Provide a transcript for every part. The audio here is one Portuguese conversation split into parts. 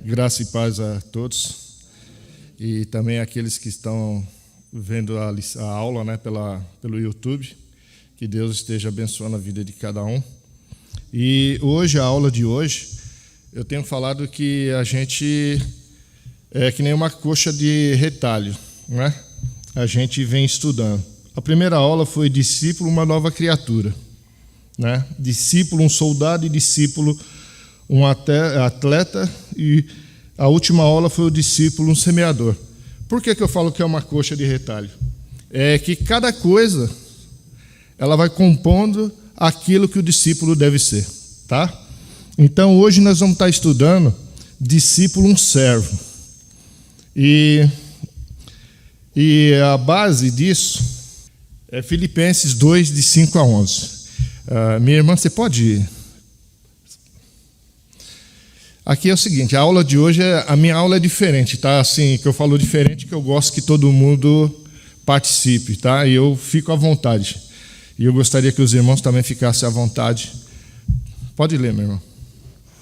Graça e paz a todos e também aqueles que estão vendo a aula, né, pelo YouTube. Que Deus esteja abençoando a vida de cada um. E hoje, a aula de hoje, eu tenho falado que a gente é que nem uma coxa de retalho, né? A gente vem estudando. A primeira aula foi discípulo, uma nova criatura, né? Discípulo, um soldado, e discípulo, um atleta, e a última aula foi o discípulo, um semeador. Por que eu falo que é uma coxa de retalho? É que cada coisa ela vai compondo aquilo que o discípulo deve ser, tá? Então hoje nós vamos estar estudando discípulo, um servo. E a base disso é Filipenses 2, de 5 a 11. Minha irmã, você pode ir? Aqui é o seguinte, a aula de hoje, a minha aula é diferente, tá? Assim, que eu falo diferente, que eu gosto que todo mundo participe, tá? E eu fico à vontade. E eu gostaria que os irmãos também ficassem à vontade. Pode ler, meu irmão.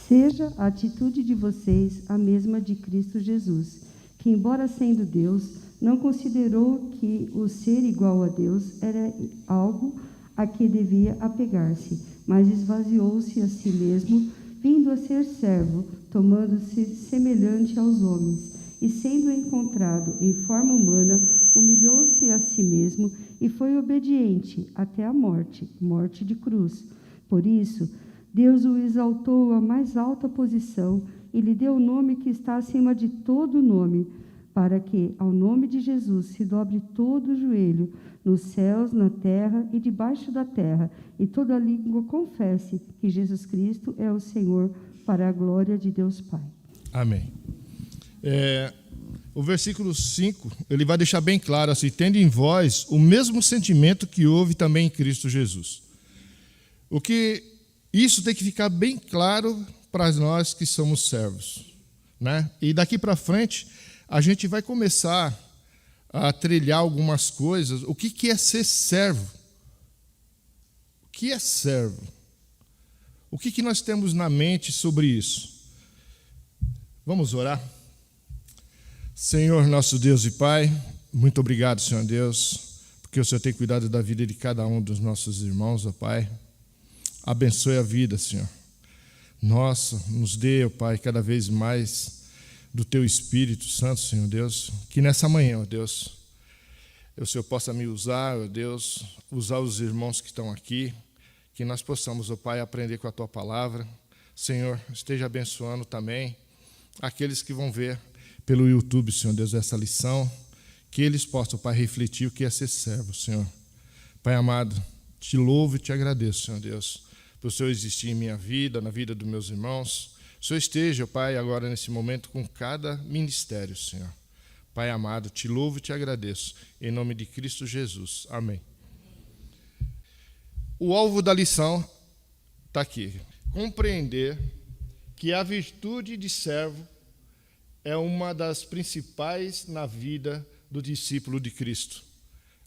Seja a atitude de vocês a mesma de Cristo Jesus, que, embora sendo Deus, não considerou que o ser igual a Deus era algo a que devia apegar-se, mas esvaziou-se a si mesmo, vindo a ser servo, tomando-se semelhante aos homens, e sendo encontrado em forma humana, humilhou-se a si mesmo e foi obediente até a morte, morte de cruz. Por isso, Deus o exaltou à mais alta posição e lhe deu o nome que está acima de todo nome, para que, ao nome de Jesus, se dobre todo o joelho, nos céus, na terra e debaixo da terra, e toda língua confesse que Jesus Cristo é o Senhor, para a glória de Deus Pai. Amém. O versículo 5, ele vai deixar bem claro assim: tendo em vós o mesmo sentimento que houve também em Cristo Jesus. Isso tem que ficar bem claro para nós que somos servos, né? E daqui para frente, a gente vai começar a trilhar algumas coisas. O que é ser servo? O que é servo? O que nós temos na mente sobre isso? Vamos orar? Senhor, nosso Deus e Pai, muito obrigado, Senhor Deus, porque o Senhor tem cuidado da vida de cada um dos nossos irmãos, ó Pai. Abençoe a vida, Senhor. Nossa, nos dê, ó Pai, cada vez mais do Teu Espírito Santo, Senhor Deus, que nessa manhã, ó Deus, o Senhor possa me usar, ó Deus, usar os irmãos que estão aqui, que nós possamos, ó Pai, aprender com a Tua palavra. Senhor, esteja abençoando também aqueles que vão ver pelo YouTube, Senhor Deus, essa lição, que eles possam, Pai, refletir o que é ser servo, Senhor. Pai amado, te louvo e te agradeço, Senhor Deus, por o Senhor existir em minha vida, na vida dos meus irmãos. O Senhor esteja, Pai, agora nesse momento com cada ministério, Senhor. Pai amado, te louvo e te agradeço, em nome de Cristo Jesus. Amém. O alvo da lição está aqui. Compreender que a virtude de servo é uma das principais na vida do discípulo de Cristo.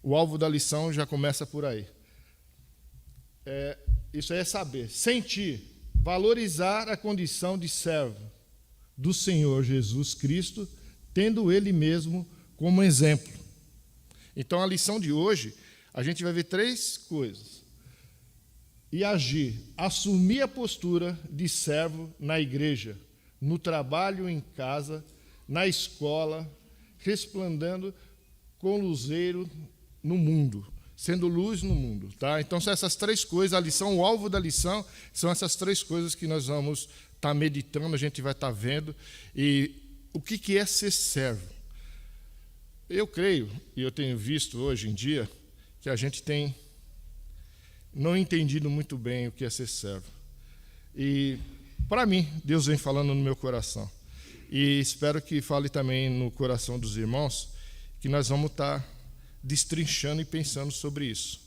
O alvo da lição já começa por aí. Isso é saber, sentir, valorizar a condição de servo do Senhor Jesus Cristo, tendo Ele mesmo como exemplo. Então, a lição de hoje, a gente vai ver 3 coisas. E agir, assumir a postura de servo na igreja, no trabalho, em casa, na escola, resplandecendo com luzeiro no mundo, sendo luz no mundo, tá? Então são essas 3 coisas, a lição, o alvo da lição, são essas 3 coisas que nós vamos estar meditando, a gente vai estar vendo. E o que é ser servo? Eu creio, e eu tenho visto hoje em dia, que a gente tem não entendido muito bem o que é ser servo. E, para mim, Deus vem falando no meu coração. E espero que fale também no coração dos irmãos, que nós vamos estar destrinchando e pensando sobre isso.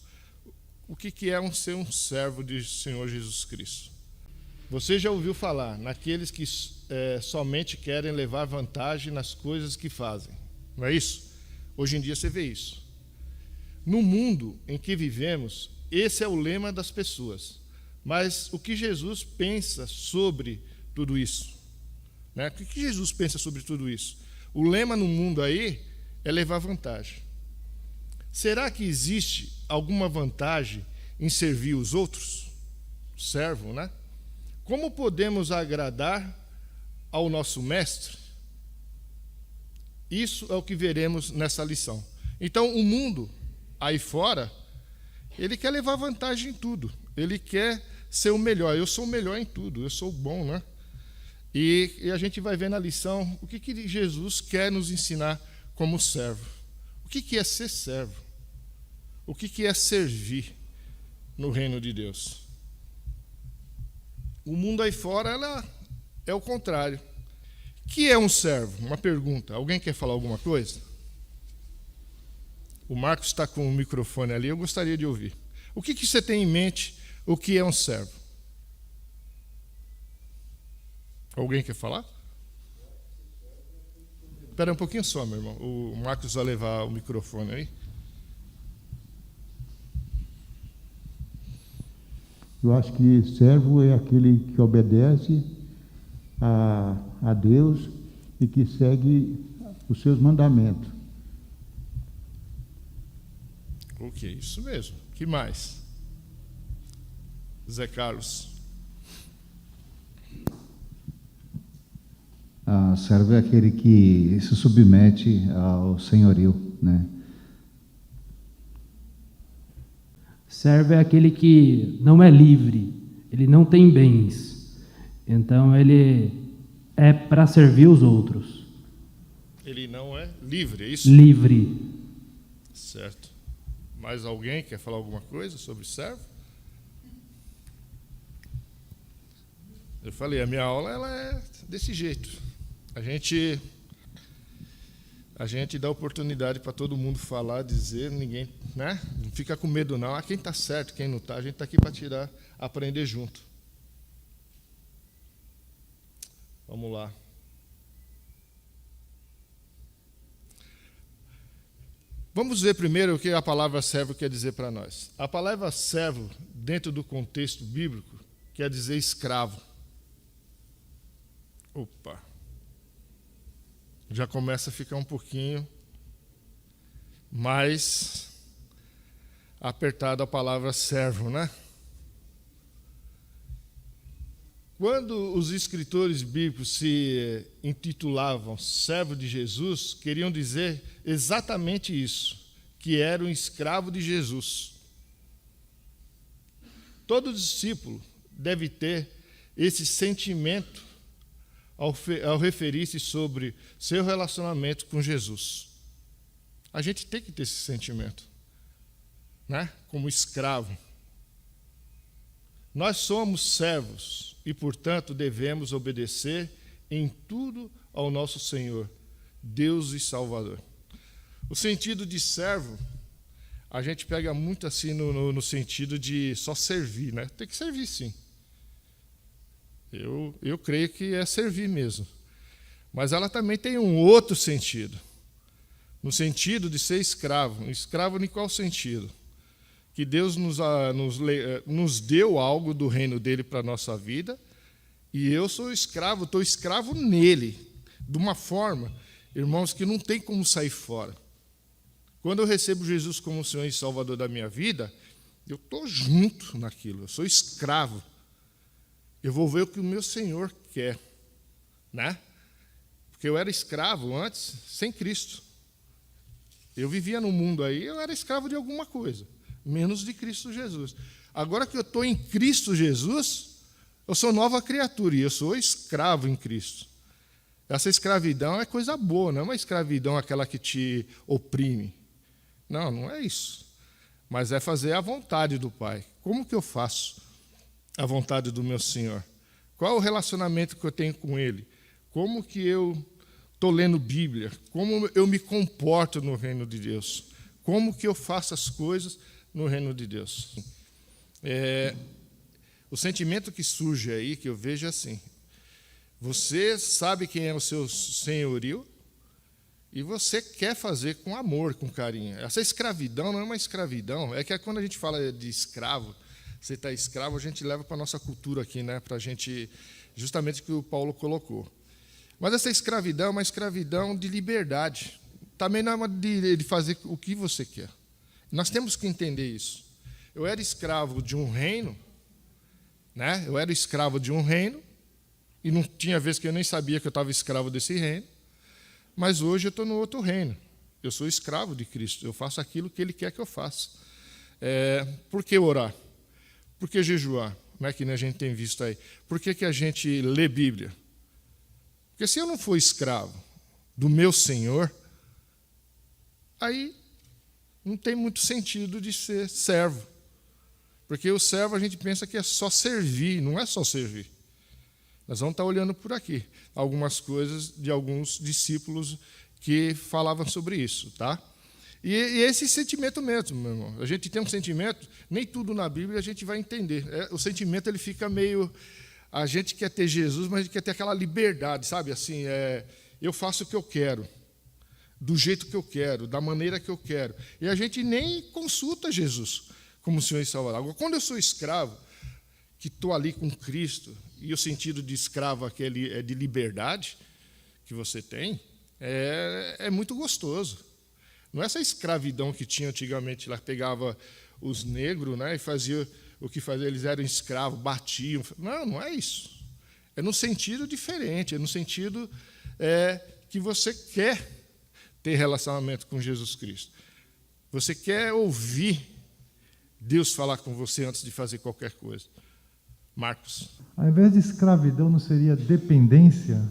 O que é ser um servo do Senhor Jesus Cristo? Você já ouviu falar naqueles que somente querem levar vantagem nas coisas que fazem, não é isso? Hoje em dia você vê isso. No mundo em que vivemos, esse é o lema das pessoas. Mas o que Jesus pensa sobre tudo isso? Né? O que Jesus pensa sobre tudo isso? O lema no mundo aí é levar vantagem. Será que existe alguma vantagem em servir os outros? Servo, né? Como podemos agradar ao nosso mestre? Isso é o que veremos nessa lição. Então, o mundo aí fora, ele quer levar vantagem em tudo. Ele quer ser o melhor. Eu sou o melhor em tudo, eu sou bom, né? E a gente vai ver na lição o que Jesus quer nos ensinar como servo. O que é ser servo? O que é servir no reino de Deus? O mundo aí fora ela é o contrário. O que é um servo? Uma pergunta. Alguém quer falar alguma coisa? O Marcos está com o microfone ali, eu gostaria de ouvir. O que você tem em mente? O que é um servo? Alguém quer falar? Espera um pouquinho só, meu irmão. O Marcos vai levar o microfone aí. Eu acho que servo é aquele que obedece a Deus e que segue os seus mandamentos. Ok, isso mesmo. O que mais? Zé Carlos. Servo é aquele que se submete ao senhorio, né? Servo é aquele que não é livre, ele não tem bens, então ele é para servir os outros. Ele não é livre, é isso? Livre. Certo. Mais alguém quer falar alguma coisa sobre servo? Eu falei, a minha aula ela é desse jeito. A gente dá oportunidade para todo mundo falar, dizer, ninguém, né? Não fica com medo não. Quem está certo, quem não está, a gente está aqui para aprender junto. Vamos lá. Vamos ver primeiro o que a palavra servo quer dizer para nós. A palavra servo, dentro do contexto bíblico, quer dizer escravo. Opa! Já começa a ficar um pouquinho mais apertada a palavra servo, né? Quando os escritores bíblicos se intitulavam servo de Jesus, queriam dizer exatamente isso, que era um escravo de Jesus. Todo discípulo deve ter esse sentimento ao referir-se sobre seu relacionamento com Jesus. A gente tem que ter esse sentimento, né? Como escravo. Nós somos servos e, portanto, devemos obedecer em tudo ao nosso Senhor, Deus e Salvador. O sentido de servo, a gente pega muito assim no sentido de só servir, né? Tem que servir, sim. Eu creio que é servir mesmo. Mas ela também tem um outro sentido. No sentido de ser escravo. Escravo em qual sentido? Que Deus nos deu algo do reino dele para a nossa vida, e eu sou escravo, estou escravo nele, de uma forma, irmãos, que não tem como sair fora. Quando eu recebo Jesus como Senhor e Salvador da minha vida, eu estou junto naquilo, eu sou escravo. Eu vou ver o que o meu Senhor quer, né? Porque eu era escravo antes, sem Cristo. Eu vivia no mundo aí, eu era escravo de alguma coisa, menos de Cristo Jesus. Agora que eu estou em Cristo Jesus, eu sou nova criatura e eu sou escravo em Cristo. Essa escravidão é coisa boa, não é uma escravidão aquela que te oprime. Não, não é isso. Mas é fazer a vontade do Pai. Como que eu faço a vontade do meu Senhor? Qual é o relacionamento que eu tenho com Ele? Como que eu estou lendo Bíblia? Como eu me comporto no reino de Deus? Como que eu faço as coisas no reino de Deus? O sentimento que surge aí, que eu vejo é assim: você sabe quem é o seu senhorio e você quer fazer com amor, com carinho. Essa escravidão não é uma escravidão, é que quando a gente fala de escravo, você está escravo, a gente leva para a nossa cultura aqui, né? Para a gente, justamente o que o Paulo colocou. Mas essa escravidão é uma escravidão de liberdade. Também não é uma de fazer o que você quer. Nós temos que entender isso. Eu era escravo de um reino, né? Eu era escravo de um reino, e não tinha vez que eu nem sabia que eu estava escravo desse reino, mas hoje eu estou no outro reino. Eu sou escravo de Cristo, eu faço aquilo que Ele quer que eu faça. Por que orar? Por que jejuar? Né, que a gente tem visto aí. Por que a gente lê Bíblia? Porque se eu não for escravo do meu Senhor, aí não tem muito sentido de ser servo. Porque o servo a gente pensa que é só servir, não é só servir. Nós vamos estar olhando por aqui algumas coisas de alguns discípulos que falavam sobre isso, tá? E esse sentimento mesmo, meu irmão. A gente tem um sentimento, nem tudo na Bíblia a gente vai entender. O sentimento ele fica meio... A gente quer ter Jesus, mas a gente quer ter aquela liberdade, sabe? Assim, eu faço o que eu quero, do jeito que eu quero, da maneira que eu quero. E a gente nem consulta Jesus como Senhor e Salvador. Agora, quando eu sou escravo, que estou ali com Cristo, e o sentido de escravo aquele é de liberdade que você tem, é muito gostoso. Não é essa escravidão que tinha antigamente, lá pegava os negros, né, e fazia o que fazia, eles eram escravos, batiam. Não é isso. É no sentido diferente, é no sentido que você quer ter relacionamento com Jesus Cristo. Você quer ouvir Deus falar com você antes de fazer qualquer coisa. Marcos. Ao invés de escravidão, não seria dependência?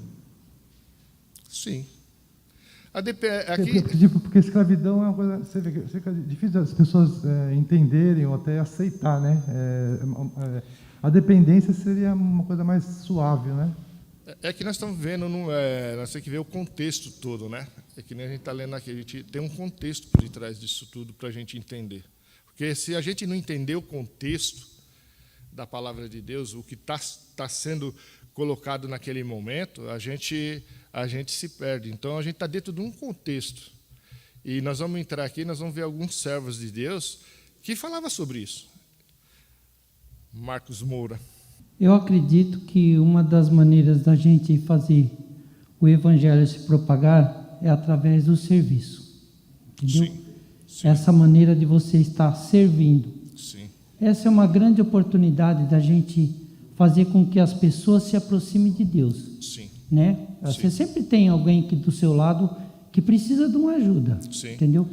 Sim. Porque escravidão é uma coisa, você vê, que é difícil as pessoas entenderem ou até aceitar, né? A dependência seria uma coisa mais suave, né? É que nós estamos vendo, nós temos que ver o contexto todo, né? É que nem a gente está lendo aqui, a gente tem um contexto por detrás disso tudo para a gente entender. Porque se a gente não entender o contexto da palavra de Deus, o que está sendo colocado naquele momento, a gente se perde. Então, a gente está dentro de um contexto. E nós vamos entrar aqui, nós vamos ver alguns servos de Deus que falavam sobre isso. Marcos Moura. Eu acredito que uma das maneiras da gente fazer o evangelho se propagar é através do serviço. Entendeu? Sim. Essa maneira de você estar servindo. Sim. Essa é uma grande oportunidade da gente fazer com que as pessoas se aproximem de Deus. Sim. Né? Você sempre tem alguém aqui do seu lado que precisa de uma ajuda. Sim. Entendeu?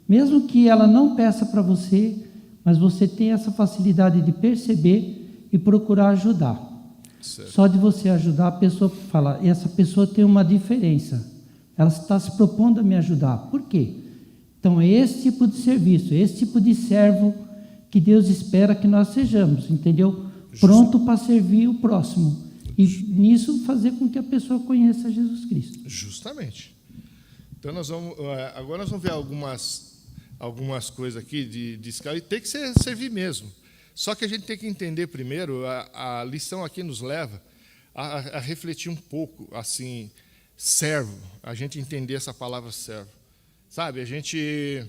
Mesmo que ela não peça para você, mas você tem essa facilidade de perceber e procurar ajudar. Certo. Só de você ajudar, a pessoa fala, essa pessoa tem uma diferença. Ela está se propondo a me ajudar. Por quê? Então, é esse tipo de serviço, esse tipo de servo que Deus espera que nós sejamos, entendeu? Pronto para servir o próximo. E nisso fazer com que a pessoa conheça Jesus Cristo. Justamente. Então, agora nós vamos ver algumas coisas aqui de escala, e tem que servir mesmo. Só que a gente tem que entender primeiro, a lição aqui nos leva a refletir um pouco, assim, servo, a gente entender essa palavra servo. Sabe, a gente...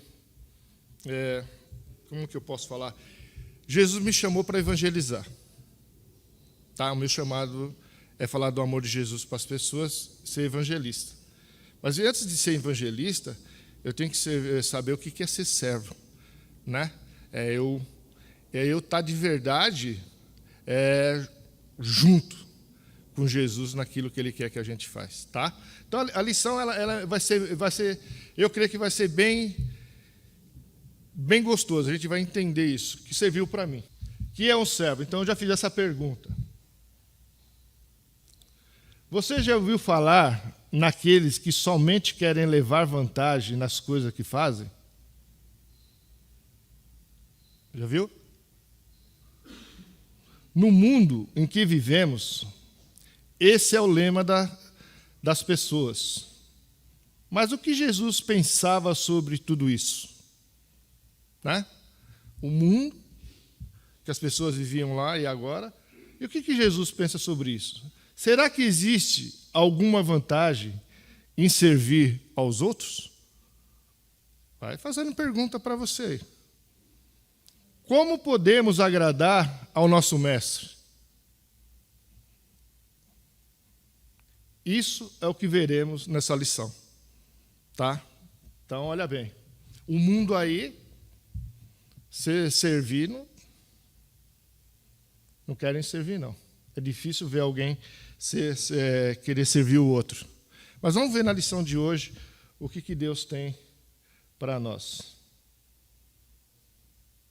como que eu posso falar? Jesus me chamou para evangelizar. Tá? O meu chamado é falar do amor de Jesus para as pessoas, ser evangelista. Mas antes de ser evangelista, eu tenho que saber o que é ser servo. Né? É eu estar de verdade junto com Jesus naquilo que Ele quer que a gente faz. Tá? Então, a lição ela vai ser, eu creio que vai ser bem gostoso. A gente vai entender isso, que serviu para mim. Que é um servo? Então, eu já fiz essa pergunta. Você já ouviu falar naqueles que somente querem levar vantagem nas coisas que fazem? Já viu? No mundo em que vivemos, esse é o lema das pessoas. Mas o que Jesus pensava sobre tudo isso? Né? O mundo, que as pessoas viviam lá e agora, e o que Jesus pensa sobre isso? Será que existe alguma vantagem em servir aos outros? Vai fazendo pergunta para você. Como podemos agradar ao nosso mestre? Isso é o que veremos nessa lição. Tá? Então, olha bem. O mundo aí, ser servindo, não querem servir, não. É difícil ver alguém querer servir o outro. Mas vamos ver na lição de hoje o que Deus tem para nós.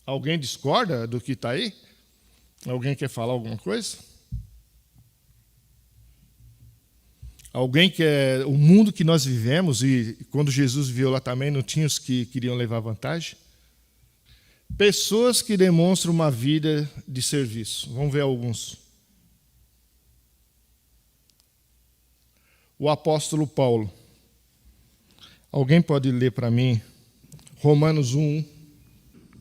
Alguém discorda do que está aí? Alguém quer falar alguma coisa? Alguém quer... O mundo que nós vivemos, e quando Jesus viveu lá também, não tinha os que queriam levar vantagem? Pessoas que demonstram uma vida de serviço. Vamos ver alguns. O apóstolo Paulo. Alguém pode ler para mim Romanos 1:1?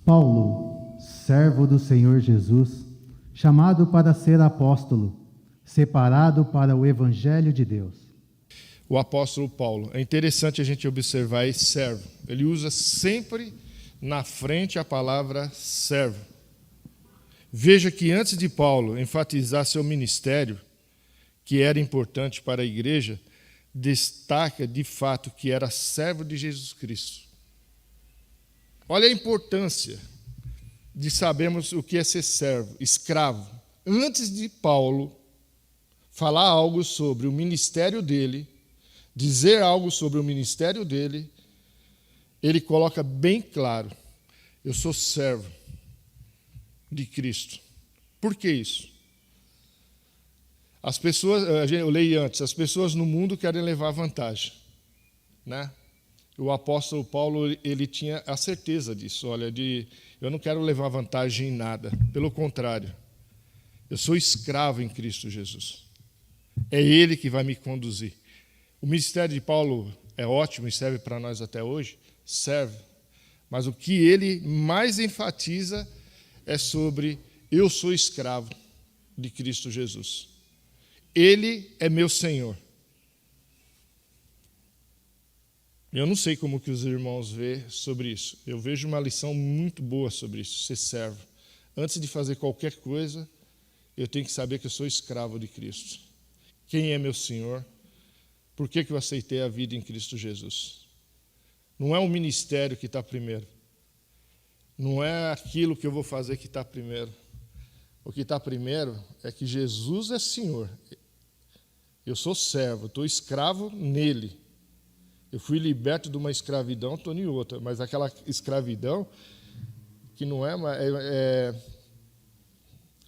Paulo, servo do Senhor Jesus, chamado para ser apóstolo, separado para o evangelho de Deus. O apóstolo Paulo. É interessante a gente observar esse servo. Ele usa sempre na frente a palavra servo. Veja que antes de Paulo enfatizar seu ministério, que era importante para a igreja, destaca de fato que era servo de Jesus Cristo. Olha a importância de sabermos o que é ser servo, escravo. Antes de Paulo falar algo sobre o ministério dele, dizer algo sobre o ministério dele, ele coloca bem claro: eu sou servo de Cristo. Por que isso? As pessoas, eu leio antes, as pessoas no mundo querem levar vantagem, né? O apóstolo Paulo, ele tinha a certeza disso. Olha, eu não quero levar vantagem em nada, pelo contrário, eu sou escravo em Cristo Jesus. É Ele que vai me conduzir. O ministério de Paulo é ótimo e serve para nós até hoje, serve. Mas o que ele mais enfatiza é sobre eu sou escravo de Cristo Jesus. Ele é meu Senhor. Eu não sei como que os irmãos veem sobre isso. Eu vejo uma lição muito boa sobre isso, ser servo. Antes de fazer qualquer coisa, eu tenho que saber que eu sou escravo de Cristo. Quem é meu Senhor? Por que eu aceitei a vida em Cristo Jesus? Não é o ministério que está primeiro. Não é aquilo que eu vou fazer que está primeiro. O que está primeiro é que Jesus é Senhor. Eu sou servo, estou escravo nele. Eu fui liberto de uma escravidão, estou em outra. Mas aquela escravidão que não é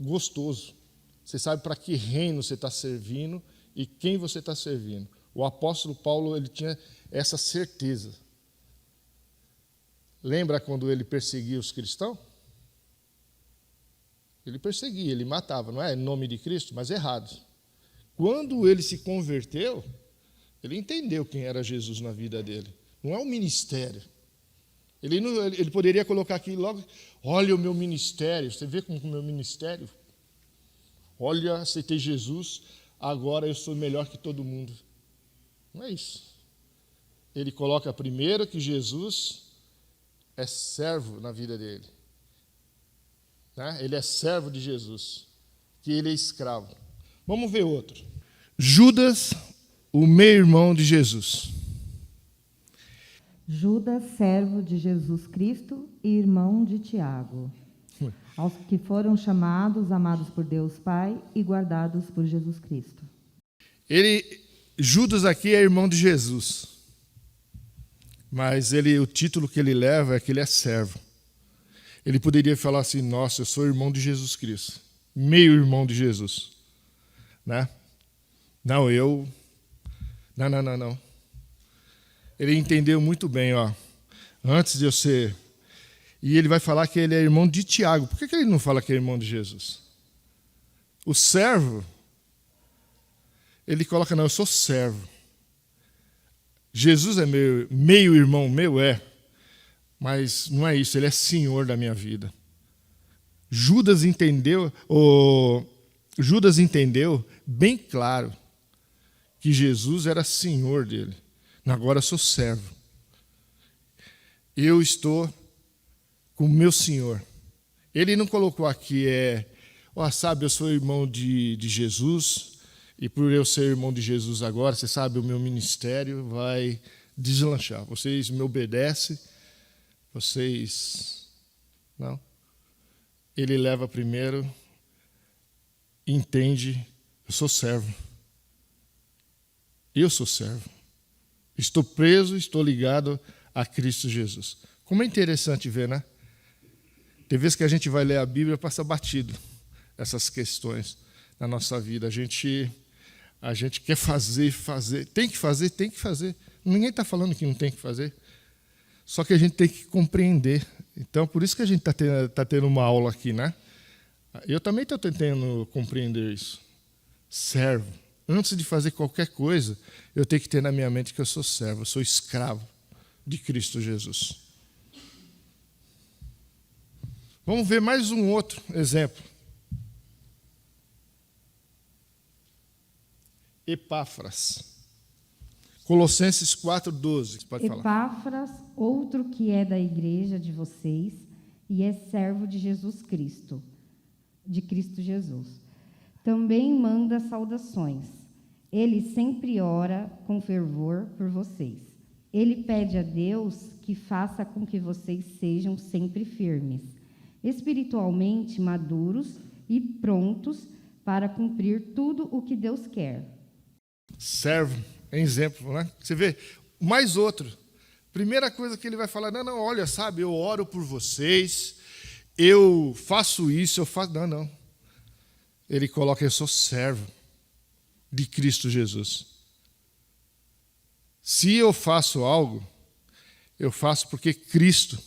gostoso. Você sabe para que reino você está servindo e quem você está servindo. O apóstolo Paulo, ele tinha essa certeza. Lembra quando ele perseguia os cristãos? Ele perseguia, ele matava, não é em nome de Cristo, mas errado. Quando ele se converteu, ele entendeu quem era Jesus na vida dele. Não é um ministério. Ele poderia colocar aqui logo, olha o meu ministério, você vê como o meu ministério? Olha, aceitei Jesus, agora eu sou melhor que todo mundo. Não é isso. Ele coloca primeiro que Jesus é servo na vida dele. Né? Ele é servo de Jesus, que ele é escravo. Vamos ver outro. Judas, o meio-irmão de Jesus. Judas, servo de Jesus Cristo e irmão de Tiago. Aos que foram chamados, amados por Deus Pai e guardados por Jesus Cristo. Judas aqui é irmão de Jesus. Mas o título que ele leva é que ele é servo. Ele poderia falar assim, nossa, eu sou irmão de Jesus Cristo. Meio irmão de Jesus. Né? Não. Ele entendeu muito bem, ó. Antes de eu ser... E ele vai falar que ele é irmão de Tiago. Por que ele não fala que é irmão de Jesus? O servo, ele coloca, não, eu sou servo. Jesus é meio irmão meu, mas não é isso, ele é Senhor da minha vida. Judas entendeu bem claro que Jesus era Senhor dele. Agora eu sou servo. Eu estou com o meu Senhor. Ele não colocou aqui, sabe, eu sou irmão de Jesus, E por eu ser irmão de Jesus agora, você sabe, o meu ministério vai deslanchar. Vocês me obedecem, vocês... Não. Ele leva primeiro, entende, eu sou servo. Eu sou servo. Estou preso, estou ligado a Cristo Jesus. Como é interessante ver, né? Tem vezes que a gente vai ler a Bíblia e passa batido essas questões na nossa vida. A gente quer fazer. Tem que fazer. Ninguém está falando que não tem que fazer. Só que a gente tem que compreender. Então, por isso que a gente está tendo uma aula aqui, né? Eu também estou tentando compreender isso. Servo. Antes de fazer qualquer coisa, eu tenho que ter na minha mente que eu sou servo, eu sou escravo de Cristo Jesus. Vamos ver mais um outro exemplo. Epáfras. Colossenses 4:12. Pode falar. Epáfras, outro que é da igreja de vocês e é servo de Jesus Cristo, de Cristo Jesus. Também manda saudações. Ele sempre ora com fervor por vocês. Ele pede a Deus que faça com que vocês sejam sempre firmes, espiritualmente maduros e prontos para cumprir tudo o que Deus quer. Servo, é exemplo, né? Você vê, mais outro. Primeira coisa que ele vai falar, não, olha, sabe, eu oro por vocês, eu faço isso, eu faço... Não. Ele coloca, eu sou servo de Cristo Jesus. Se eu faço algo, eu faço porque Cristo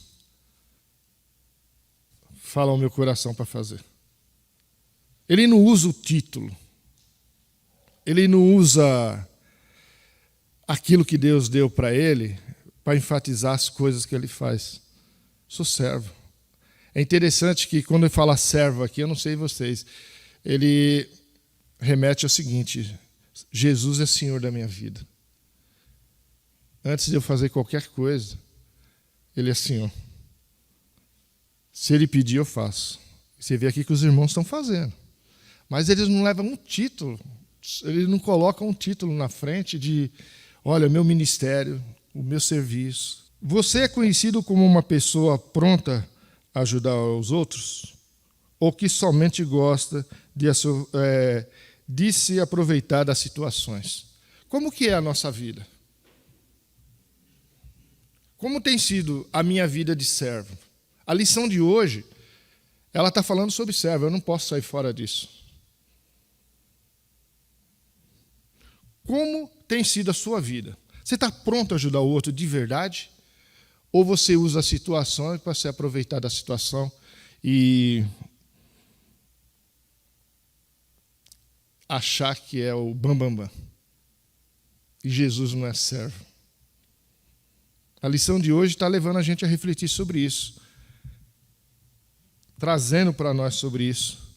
fala ao meu coração para fazer. Ele não usa o título. Ele não usa aquilo que Deus deu para ele para enfatizar as coisas que ele faz. Sou servo. É interessante que quando ele fala servo aqui, eu não sei vocês, ele remete ao seguinte: Jesus é Senhor da minha vida. Antes de eu fazer qualquer coisa, Ele é Senhor. Se Ele pedir, eu faço. Você vê aqui que os irmãos estão fazendo. Mas eles não levam um título, eles não colocam um título na frente de, olha, meu ministério, o meu serviço. Você é conhecido como uma pessoa pronta a ajudar os outros? Ou que somente gosta de se aproveitar das situações? Como que é a nossa vida? Como tem sido a minha vida de servo? A lição de hoje, ela está falando sobre servo, eu não posso sair fora disso. Como tem sido a sua vida? Você está pronto a ajudar o outro de verdade? Ou você usa a situação para se aproveitar da situação e achar que é o bambambam? E Jesus não é servo. A lição de hoje está levando a gente a refletir sobre isso, trazendo para nós sobre isso.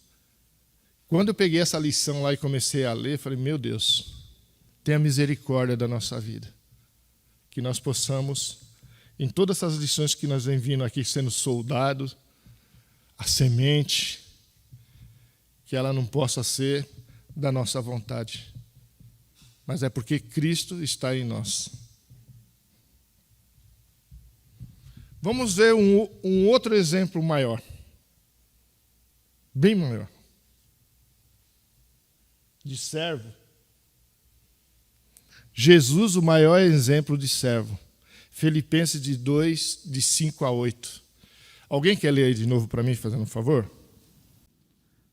Quando eu peguei essa lição lá e comecei a ler, falei, meu Deus, tenha misericórdia da nossa vida. Que nós possamos, em todas essas lições que nós vem vindo aqui sendo soldados, a semente, que ela não possa ser da nossa vontade, mas é porque Cristo está em nós. Vamos ver um outro exemplo maior, bem maior, de servo. Jesus, o maior exemplo de servo. Filipenses 2, de 5 a 8. Alguém quer ler aí de novo para mim, fazendo um favor?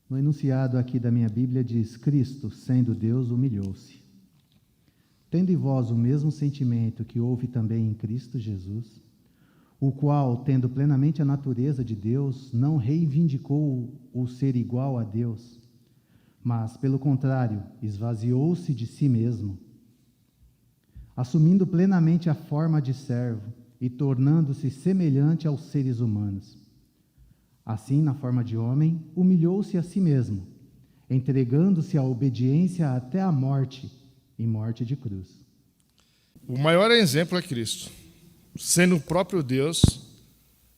No enunciado aqui da minha Bíblia diz: Cristo, sendo Deus, humilhou-se. Tendo em vós o mesmo sentimento que houve também em Cristo Jesus, o qual, tendo plenamente a natureza de Deus, não reivindicou o ser igual a Deus, mas, pelo contrário, esvaziou-se de si mesmo, assumindo plenamente a forma de servo e tornando-se semelhante aos seres humanos. Assim, na forma de homem, humilhou-se a si mesmo, entregando-se à obediência até a morte, e morte de cruz. O maior exemplo é Cristo. Sendo o próprio Deus,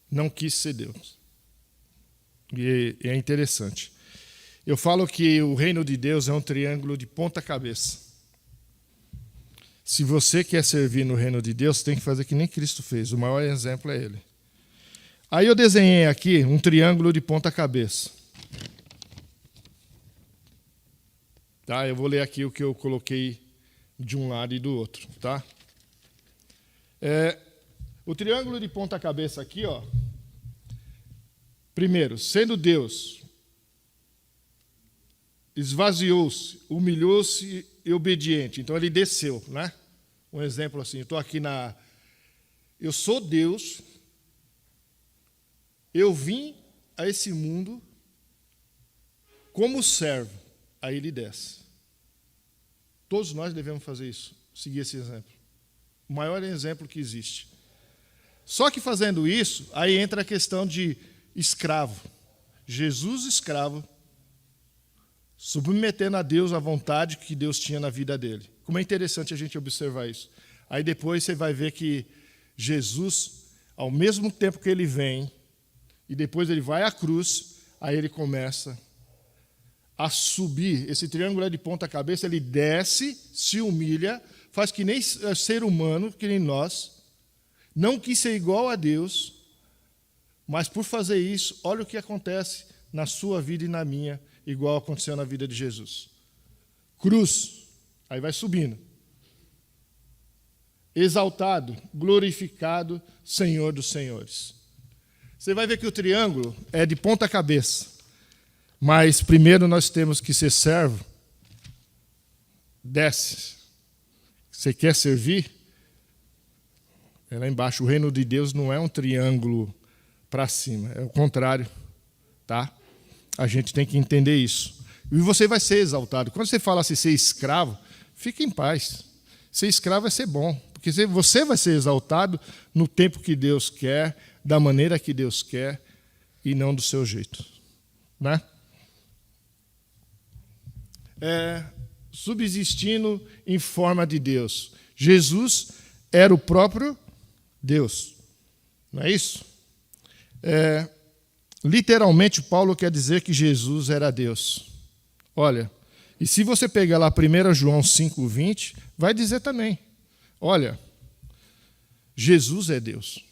não quis ser Deus. E é interessante. Eu falo que o reino de Deus é um triângulo de ponta cabeça. Se você quer servir no reino de Deus, tem que fazer que nem Cristo fez. O maior exemplo é Ele. Aí eu desenhei aqui um triângulo de ponta cabeça. Tá? Eu vou ler aqui o que eu coloquei de um lado e do outro. Tá? O triângulo de ponta cabeça aqui, ó. Primeiro, sendo Deus, esvaziou-se, humilhou-se e obediente. Então ele desceu, né? Um exemplo assim, eu sou Deus, eu vim a esse mundo como servo, aí ele desce. Todos nós devemos fazer isso, seguir esse exemplo. O maior exemplo que existe. Só que fazendo isso, aí entra a questão de escravo. Jesus escravo, submetendo a Deus a vontade que Deus tinha na vida dele. Como é interessante a gente observar isso. Aí depois você vai ver que Jesus, ao mesmo tempo que ele vem, e depois ele vai à cruz, aí ele começa a subir. Esse triângulo é de ponta cabeça, ele desce, se humilha, faz que nem ser humano, que nem nós, não quis ser igual a Deus, mas por fazer isso, olha o que acontece na sua vida e na minha, igual aconteceu na vida de Jesus. Cruz, aí vai subindo. Exaltado, glorificado, Senhor dos senhores. Você vai ver que o triângulo é de ponta cabeça, mas primeiro nós temos que ser servo. Desce. Você quer servir? É lá embaixo. O reino de Deus não é um triângulo para cima, é o contrário, tá? A gente tem que entender isso. E você vai ser exaltado. Quando você fala assim, ser escravo, fique em paz. Ser escravo é ser bom, porque você vai ser exaltado no tempo que Deus quer, da maneira que Deus quer, e não do seu jeito, né? Subsistindo em forma de Deus. Jesus era o próprio Deus, não é isso? Literalmente, Paulo quer dizer que Jesus era Deus. Olha, e se você pegar lá 1 João 5,20, vai dizer também, olha, Jesus é Deus.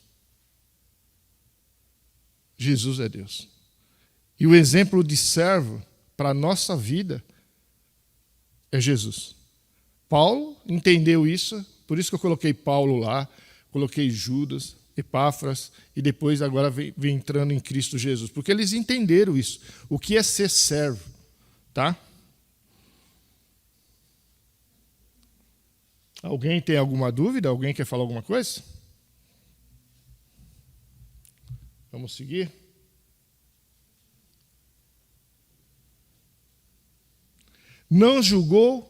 Jesus é Deus. E o exemplo de servo para a nossa vida é Jesus. Paulo entendeu isso, por isso que eu coloquei Paulo lá, coloquei Judas, Epáfras, e depois agora vem entrando em Cristo Jesus, porque eles entenderam isso, o que é ser servo, tá? Alguém tem alguma dúvida? Alguém quer falar alguma coisa? Vamos seguir? Não julgou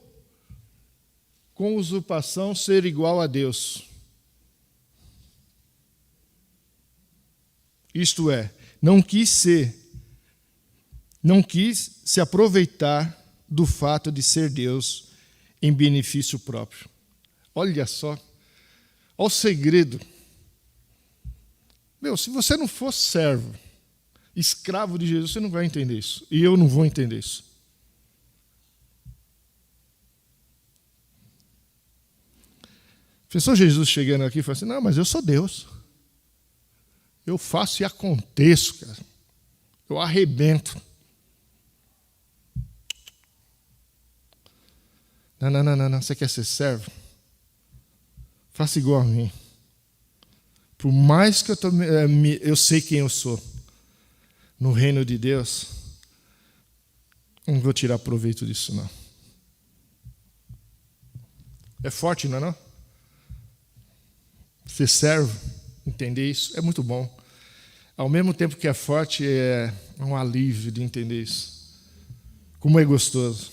com usurpação ser igual a Deus. Isto é, não quis se aproveitar do fato de ser Deus em benefício próprio. Olha só, olha o segredo. Se você não for servo, escravo de Jesus, você não vai entender isso. E eu não vou entender isso. Pensou Jesus chegando aqui e falando assim, não, mas eu sou Deus. Eu faço e aconteço, cara. Eu arrebento. Não. Você quer ser servo? Faça igual a mim. Por mais que eu sei quem eu sou, no reino de Deus, não vou tirar proveito disso, não. É forte, não é não? Ser servo, entender isso, é muito bom. Ao mesmo tempo que é forte, é um alívio de entender isso. Como é gostoso.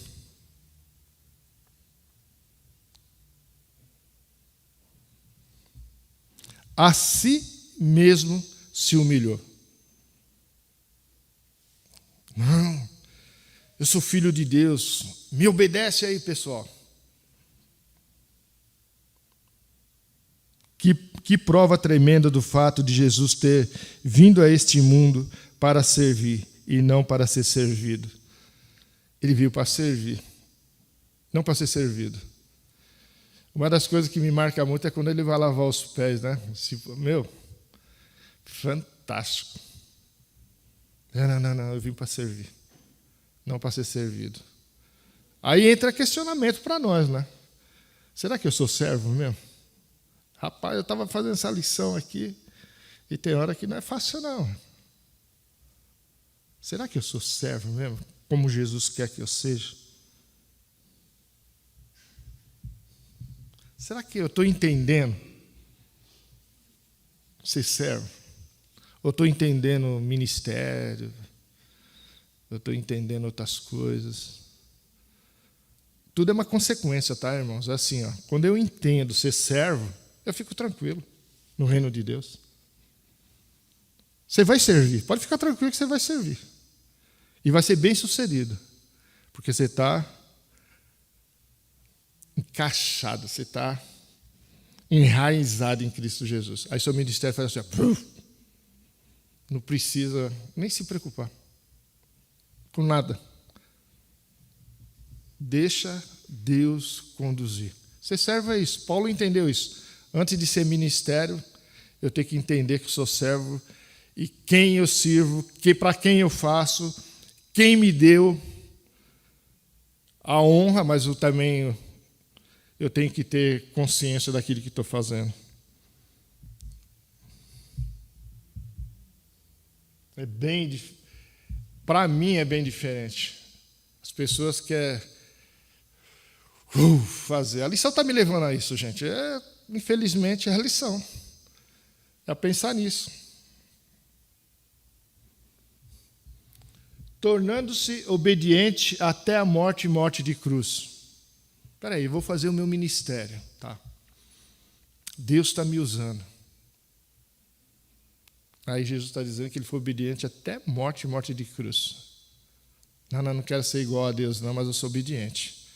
A si mesmo se humilhou. Não, eu sou filho de Deus. Me obedece aí, pessoal. Que prova tremenda do fato de Jesus ter vindo a este mundo para servir e não para ser servido. Ele veio para servir, não para ser servido. Uma das coisas que me marca muito é quando ele vai lavar os pés, né? Meu, fantástico. Não, eu vim para servir, não para ser servido. Aí entra questionamento para nós, né? Será que eu sou servo mesmo? Rapaz, eu estava fazendo essa lição aqui e tem hora que não é fácil, não. Será que eu sou servo mesmo? Como Jesus quer que eu seja? Será que eu estou entendendo ser servo? Ou estou entendendo o ministério? Eu estou entendendo outras coisas? Tudo é uma consequência, tá, irmãos? É assim, ó, quando eu entendo ser servo, eu fico tranquilo no reino de Deus. Você vai servir, pode ficar tranquilo que você vai servir. E vai ser bem sucedido, porque você está encaixado, você está enraizado em Cristo Jesus. Aí seu ministério faz assim, ó, não precisa nem se preocupar com nada. Deixa Deus conduzir. Ser servo é isso. Paulo entendeu isso. Antes de ser ministério, eu tenho que entender que sou servo e quem eu sirvo, para quem eu faço, quem me deu a honra, mas também eu tenho que ter consciência daquilo que estou fazendo. Para mim é bem diferente. As pessoas querem fazer. A lição está me levando a isso, gente. Infelizmente, é a lição. É pensar nisso. Tornando-se obediente até a morte e morte de cruz. Espera aí, vou fazer o meu ministério. Tá. Deus está me usando. Aí Jesus está dizendo que ele foi obediente até morte e morte de cruz. Não quero ser igual a Deus, não, mas eu sou obediente.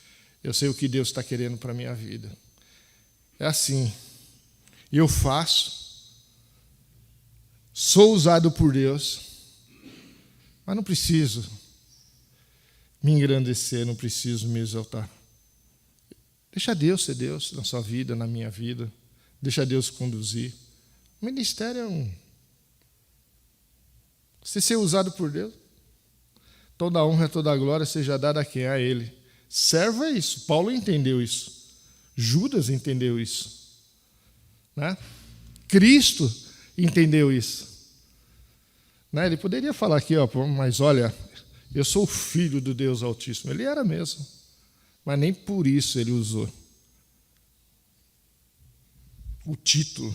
Eu sei o que Deus está querendo para a minha vida. É assim. E eu faço. Sou usado por Deus. Mas não preciso me engrandecer, não preciso me exaltar. Deixa Deus ser Deus na sua vida, na minha vida. Deixa Deus conduzir. O ministério é você ser usado por Deus. Toda a honra, toda a glória seja dada a quem? A Ele. Servo é isso. Paulo entendeu isso. Judas entendeu isso. Né? Cristo entendeu isso. Né? Ele poderia falar aqui, ó, mas olha, eu sou o filho do Deus Altíssimo. Ele era mesmo. Mas nem por isso ele usou o título.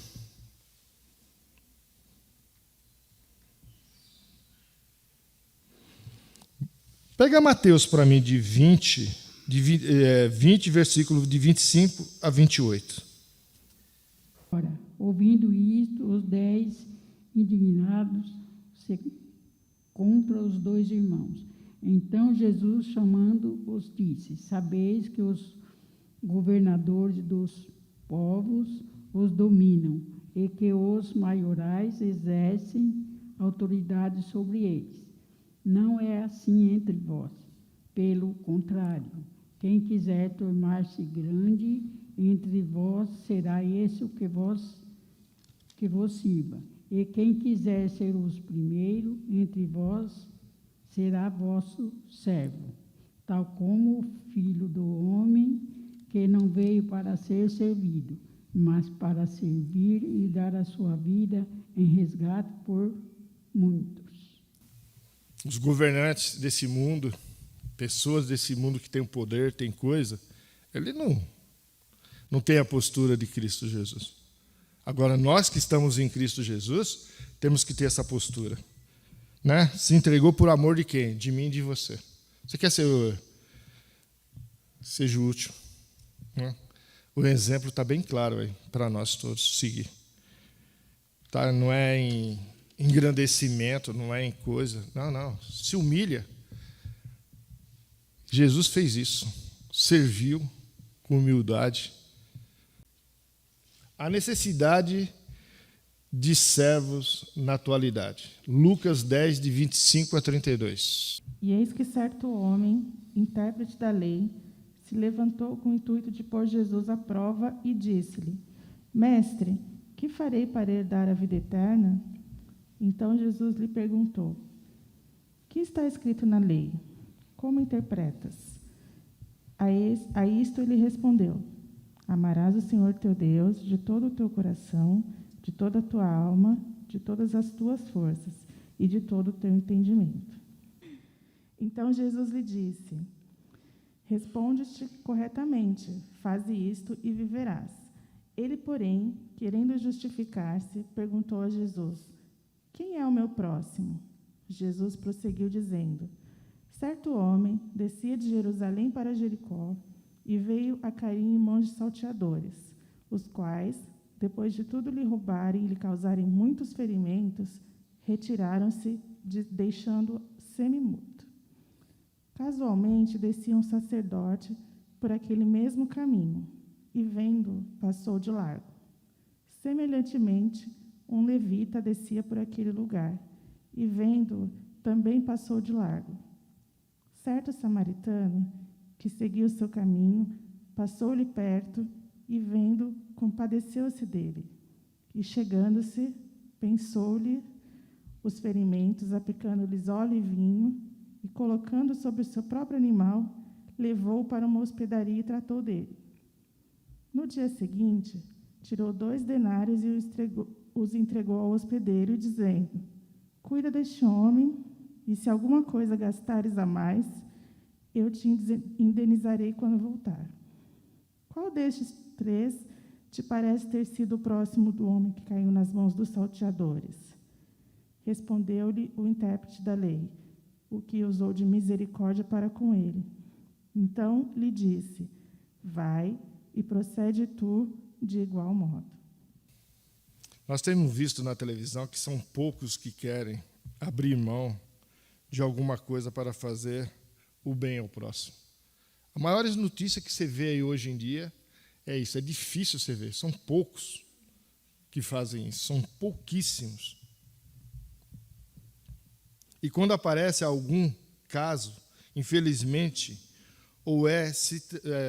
Pega Mateus para mim de 20, versículo de 25 a 28. Ora, ouvindo isto, os 10 indignados contra os 2 irmãos. Então Jesus, chamando-os, disse: Sabeis que os governadores dos povos os dominam, e que os maiorais exercem autoridade sobre eles. Não é assim entre vós. Pelo contrário, quem quiser tornar-se grande entre vós, será esse o que vos sirva. E quem quiser ser os primeiros entre vós, será vosso servo. Tal como o Filho do Homem, que não veio para ser servido, mas para servir e dar a sua vida em resgate por muitos. Os governantes desse mundo, pessoas desse mundo que têm poder, têm coisa, ele não tem a postura de Cristo Jesus. Agora, nós que estamos em Cristo Jesus, temos que ter essa postura. Né? Se entregou por amor de quem? De mim e de você. Você quer seja útil. Né? O exemplo está bem claro aí para nós todos seguir. Tá? Não é em engrandecimento, não é em coisa. Não. Se humilha. Jesus fez isso. Serviu com humildade. A necessidade de servos na atualidade. Lucas 10, de 25 a 32. E eis que certo homem, intérprete da lei, se levantou com o intuito de pôr Jesus à prova e disse-lhe: Mestre, que farei para herdar a vida eterna? Então Jesus lhe perguntou: Que está escrito na lei? Como interpretas? A isto ele respondeu: Amarás o Senhor teu Deus de todo o teu coração, de toda a tua alma, de todas as tuas forças e de todo o teu entendimento. Então Jesus lhe disse: Responde-te corretamente, faze isto e viverás. Ele, porém, querendo justificar-se, perguntou a Jesus: Quem é o meu próximo? Jesus prosseguiu dizendo: Certo homem descia de Jerusalém para Jericó e veio a cair em mãos de salteadores, os quais, depois de tudo lhe roubarem e lhe causarem muitos ferimentos, retiraram-se, deixando-o semimudo. Casualmente descia um sacerdote por aquele mesmo caminho, e vendo-o, passou de largo. Semelhantemente, um levita descia por aquele lugar, e vendo-o, também passou de largo. Certo samaritano, que seguia o seu caminho, passou-lhe perto, e vendo, compadeceu-se dele. E chegando-se, pensou-lhe os ferimentos, aplicando-lhes óleo e vinho, e colocando sobre o seu próprio animal, levou-o para uma hospedaria e tratou dele. No dia seguinte, tirou 2 denários e os entregou ao hospedeiro, dizendo: Cuida deste homem, e se alguma coisa gastares a mais, eu te indenizarei quando voltar. Qual destes 3 te parece ter sido o próximo do homem que caiu nas mãos dos salteadores? Respondeu-lhe o intérprete da lei, o que usou de misericórdia para com ele. Então lhe disse: Vai e procede tu de igual modo. Nós temos visto na televisão que são poucos que querem abrir mão de alguma coisa para fazer o bem ao próximo. A maior notícia que você vê aí hoje em dia é isso, é difícil você ver, são poucos que fazem isso, são pouquíssimos. E quando aparece algum caso, infelizmente, ou é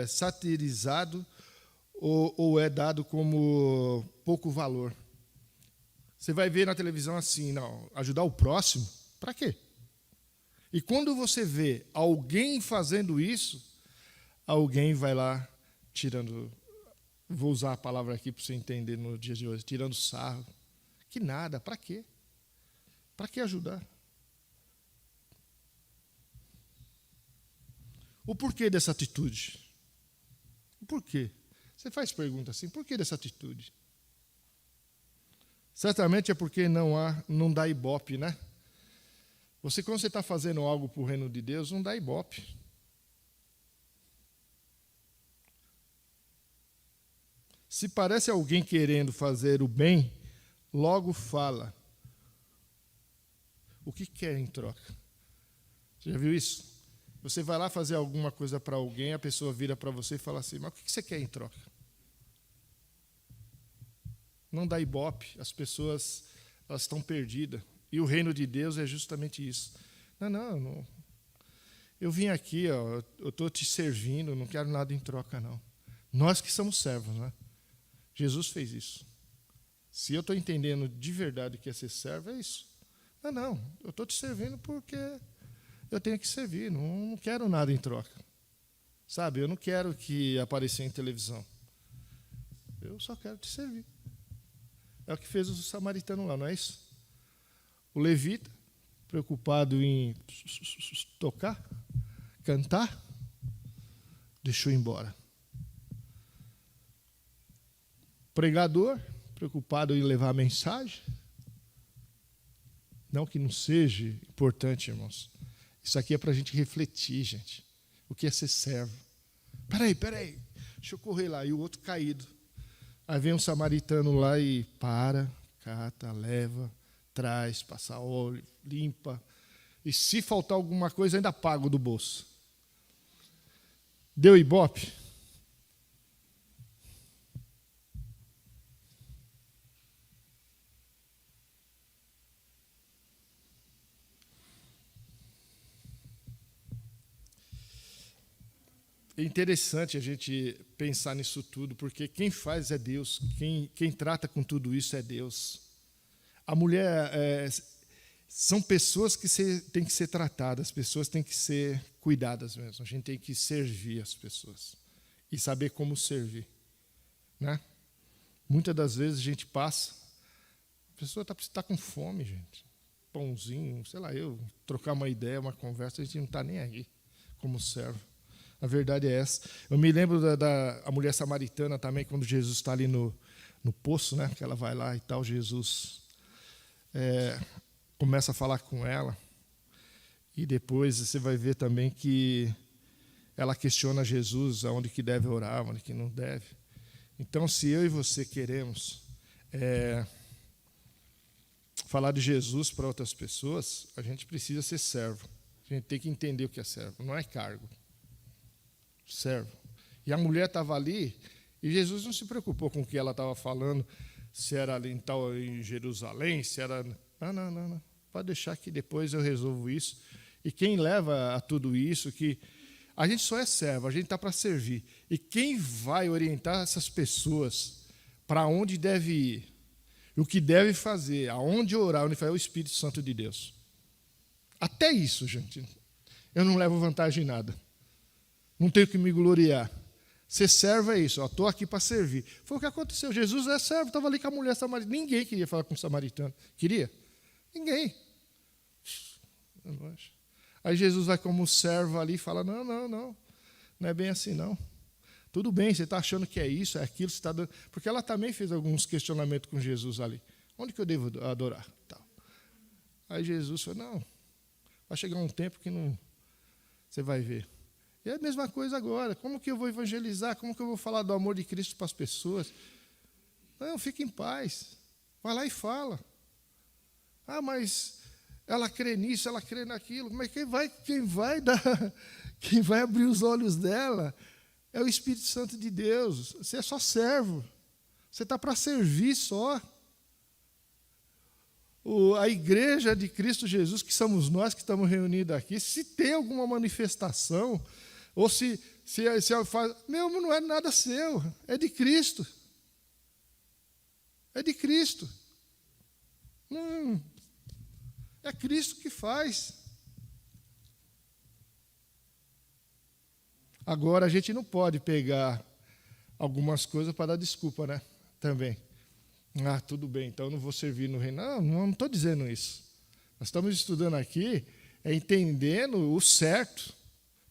satirizado ou é dado como pouco valor. Você vai ver na televisão assim, não, ajudar o próximo, para quê? E quando você vê alguém fazendo isso, alguém vai lá tirando, vou usar a palavra aqui para você entender no dia de hoje, tirando sarro. Que nada, para quê? Para que ajudar? O porquê dessa atitude? O porquê? Você faz pergunta assim, por que dessa atitude? Certamente é porque não dá ibope, né? Quando você está fazendo algo para o reino de Deus, não dá ibope. Se parece alguém querendo fazer o bem, logo fala. O que quer em troca? Você já viu isso? Você vai lá fazer alguma coisa para alguém, a pessoa vira para você e fala assim, mas o que você quer em troca? Não dá ibope, as pessoas elas estão perdidas. E o reino de Deus é justamente isso. Não. Eu vim aqui, ó, eu estou te servindo, não quero nada em troca, não. Nós que somos servos, né? Jesus fez isso. Se eu estou entendendo de verdade o que é ser servo, é isso. Não, eu estou te servindo porque eu tenho que servir, não quero nada em troca. Sabe, eu não quero que apareça em televisão. Eu só quero te servir. É o que fez o samaritano lá, não é isso? O levita, preocupado em tocar, cantar, deixou embora. Pregador, preocupado em levar a mensagem. Não que não seja importante, irmãos. Isso aqui é para a gente refletir, gente. O que é ser servo? Peraí, deixa eu correr lá. E o outro caído. Aí vem um samaritano lá e para, cata, leva, traz, passa óleo, limpa. E se faltar alguma coisa, ainda paga do bolso. Deu ibope? interessante a gente pensar nisso tudo, porque quem faz é Deus, quem trata com tudo isso é Deus. A mulher são pessoas que têm que ser tratadas, as pessoas têm que ser cuidadas mesmo. A gente tem que servir as pessoas e saber como servir, né? Muitas das vezes a gente passa, a pessoa está com fome, gente. Pãozinho, sei lá, trocar uma ideia, uma conversa, a gente não está nem aí como servo. A verdade é essa. Eu me lembro da mulher samaritana também, quando Jesus está ali no poço, né? Que ela vai lá e tal, Jesus começa a falar com ela. E depois você vai ver também que ela questiona Jesus aonde que deve orar, onde que não deve. Então, se eu e você queremos falar de Jesus para outras pessoas, a gente precisa ser servo. A gente tem que entender o que é servo, não é cargo. Servo. E a mulher estava ali, e Jesus não se preocupou com o que ela estava falando, se era ali em Jerusalém, se era... Não. Pode deixar que depois eu resolvo isso. E quem leva a tudo isso, que a gente só é servo, a gente está para servir. E quem vai orientar essas pessoas para onde deve ir, o que deve fazer, aonde orar, onde fazer, é o Espírito Santo de Deus. Até isso, gente, eu não levo vantagem em nada. Não tenho que me gloriar. Ser servo é isso, estou aqui para servir. Foi o que aconteceu. Jesus é servo, estava ali com a mulher samaritana. Ninguém queria falar com o samaritano. Queria? Ninguém. Aí Jesus vai como servo ali e fala, não é bem assim não. Tudo bem, você está achando que é isso, é aquilo, você está dando... Porque ela também fez alguns questionamentos com Jesus ali. Onde que eu devo adorar? Tal. Aí Jesus falou, não, vai chegar um tempo que não... Você vai ver. E é a mesma coisa agora. Como que eu vou evangelizar? Como que eu vou falar do amor de Cristo para as pessoas? Não, fique em paz. Vai lá e fala. Ah, mas ela crê nisso, ela crê naquilo. Mas quem vai abrir os olhos dela é o Espírito Santo de Deus. Você é só servo. Você está para servir só. A igreja de Cristo Jesus, que somos nós que estamos reunidos aqui, se tem alguma manifestação, ou se faz, não é nada seu, é de Cristo. É de Cristo. É Cristo que faz. Agora, a gente não pode pegar algumas coisas para dar desculpa, né? Também. Ah, tudo bem, então eu não vou servir no reino. Não estou dizendo isso. Nós estamos estudando aqui, entendendo o certo,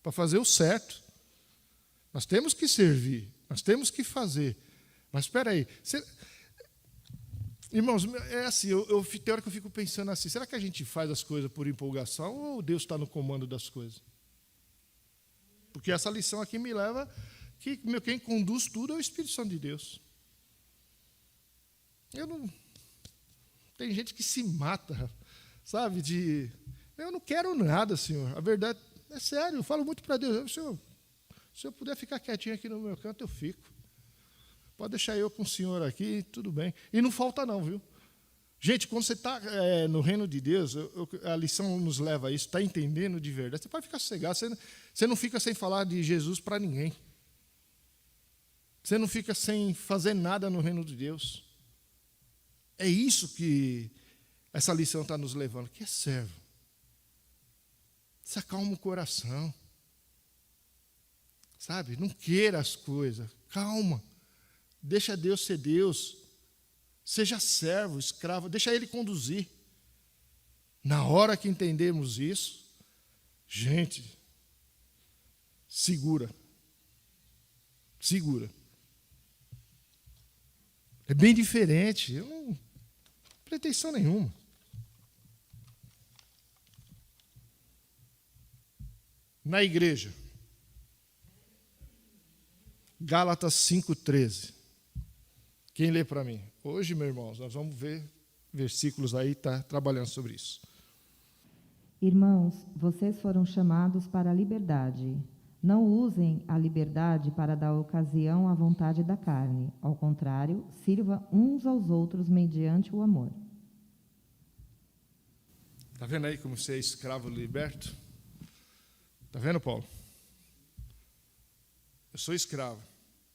para fazer o certo. Nós temos que servir, nós temos que fazer. Mas espera aí. Irmãos, é assim, tem hora que eu fico pensando assim, será que a gente faz as coisas por empolgação ou Deus está no comando das coisas? Porque essa lição aqui me leva que quem conduz tudo é o Espírito Santo de Deus. Tem gente que se mata, sabe? Eu não quero nada, Senhor. A verdade é sério, eu falo muito para Deus. Senhor, se eu puder ficar quietinho aqui no meu canto, eu fico. Pode deixar eu com o Senhor aqui, tudo bem. E não falta não, viu? Gente, quando você está no reino de Deus, a lição nos leva a isso, está entendendo de verdade. Você pode ficar sossegado, você não fica sem falar de Jesus para ninguém. Você não fica sem fazer nada no reino de Deus. É isso que essa lição está nos levando, que é servo. Se acalma o coração. Sabe? Não queira as coisas. Calma. Deixa Deus ser Deus. Seja servo, escravo. Deixa Ele conduzir. Na hora que entendemos isso, gente, segura. Segura. É bem diferente. Eu não pretensão nenhuma. Na igreja. Gálatas 5,13. Quem lê para mim? Hoje, meus irmãos, nós vamos ver versículos aí, está trabalhando sobre isso. Irmãos, vocês foram chamados para a liberdade. Não usem a liberdade para dar ocasião à vontade da carne. Ao contrário, sirva uns aos outros mediante o amor. Está vendo aí como você é escravo liberto? Está vendo, Paulo? Eu sou escravo,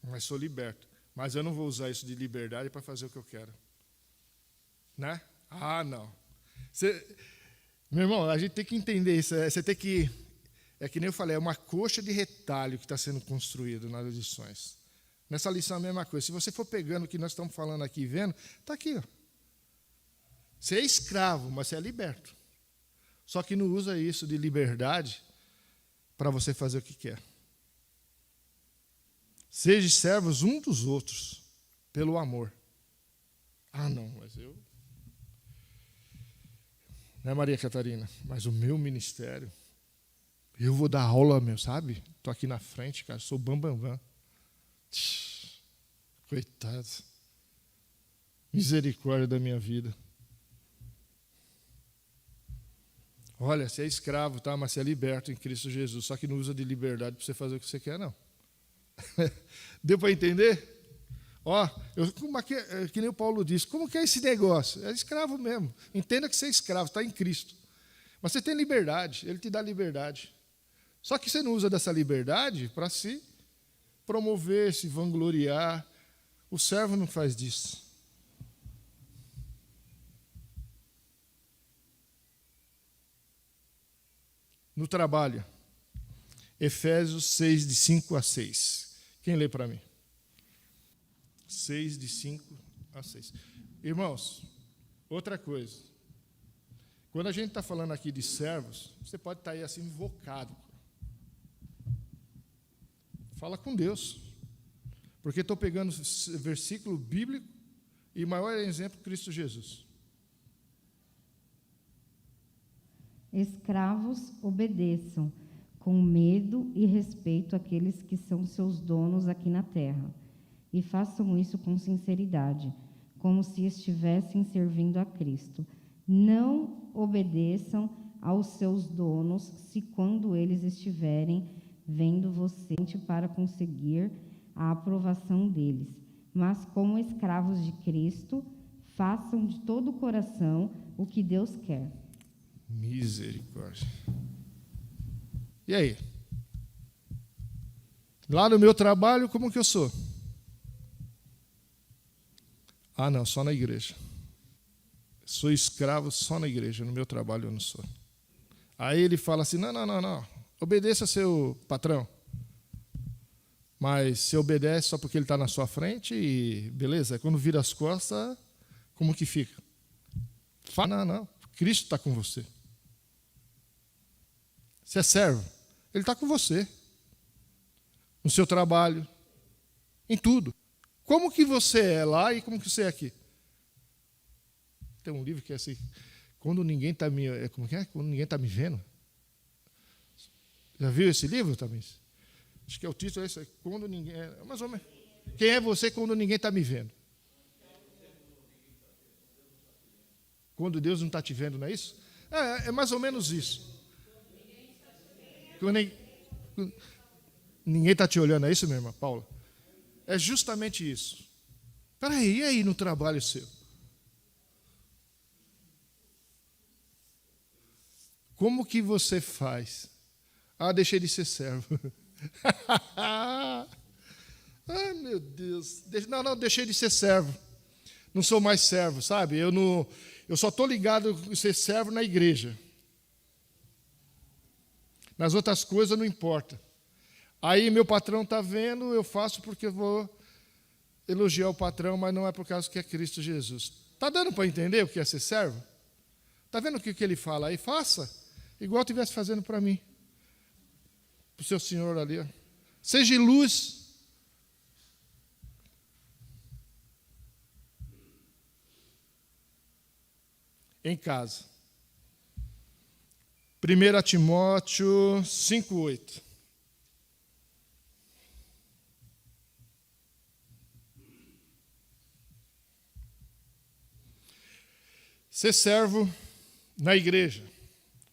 mas sou liberto. Mas eu não vou usar isso de liberdade para fazer o que eu quero. Né? Ah, não. Meu irmão, a gente tem que entender isso. Você tem que... É que nem eu falei, é uma coxa de retalho que está sendo construído nas lições. Nessa lição é a mesma coisa. Se você for pegando o que nós estamos falando aqui e vendo, está aqui. Ó. Você é escravo, mas você é liberto. Só que não usa isso de liberdade para você fazer o que quer. Sejam servos um dos outros, pelo amor. Ah, não, mas eu... Né, Maria Catarina? Mas o meu ministério... Eu vou dar aula, meu, sabe? Estou aqui na frente, cara, sou bambambam. Coitado. Misericórdia da minha vida. Olha, você é escravo, tá? Mas você é liberto em Cristo Jesus. Só que não usa de liberdade para você fazer o que você quer, não. Deu para entender? Ó, que nem o Paulo disse, como que é esse negócio? É escravo mesmo. Entenda que você é escravo, está em Cristo. Mas você tem liberdade, Ele te dá liberdade. Só que você não usa dessa liberdade para se promover, se vangloriar. O servo não faz disso. No trabalho, Efésios 6, de 5 a 6. Quem lê para mim? 6, de 5 a 6. Irmãos, outra coisa. Quando a gente está falando aqui de servos, você pode estar aí assim invocado. Fala com Deus. Porque estou pegando versículo bíblico e maior exemplo, Cristo Jesus. Escravos, obedeçam, com medo e respeito àqueles que são seus donos aqui na terra. E façam isso com sinceridade, como se estivessem servindo a Cristo. Não obedeçam aos seus donos se quando eles estiverem vendo você para conseguir a aprovação deles. Mas como escravos de Cristo, façam de todo o coração o que Deus quer. Misericórdia. E aí? Lá no meu trabalho, como que eu sou? Ah, não, só na igreja. Sou escravo só na igreja, no meu trabalho eu não sou. Aí ele fala assim, não. Obedeça seu patrão. Mas você obedece só porque ele está na sua frente e beleza, quando vira as costas, como que fica? Fala, não. Cristo está com você. Você é servo, Ele está com você. No seu trabalho, em tudo. Como que você é lá e como que você é aqui? Tem um livro que é assim, quando ninguém está me... Como que é? Quando ninguém está me vendo. Já viu esse livro, Tamires? Acho que é o título, é esse, quando ninguém... mais ou menos. Quem é você quando ninguém está me vendo? Quando Deus não está te vendo, não é isso? É mais ou menos isso. Quando ninguém está te olhando, é isso, minha irmã Paula? É justamente isso. Espera aí, e aí no trabalho seu? Como que você faz? Ah, deixei de ser servo. Ai, meu Deus. Não, deixei de ser servo. Não sou mais servo, sabe? Eu só estou ligado a ser servo na igreja. Nas outras coisas não importa. Aí meu patrão está vendo, eu faço porque eu vou elogiar o patrão, mas não é por causa que é Cristo Jesus. Está dando para entender o que é ser servo? Está vendo o que ele fala aí? Faça, igual estivesse fazendo para mim. Para o seu senhor ali. Ó. Seja luz. Em casa. 1 Timóteo 5:8. Ser servo na igreja,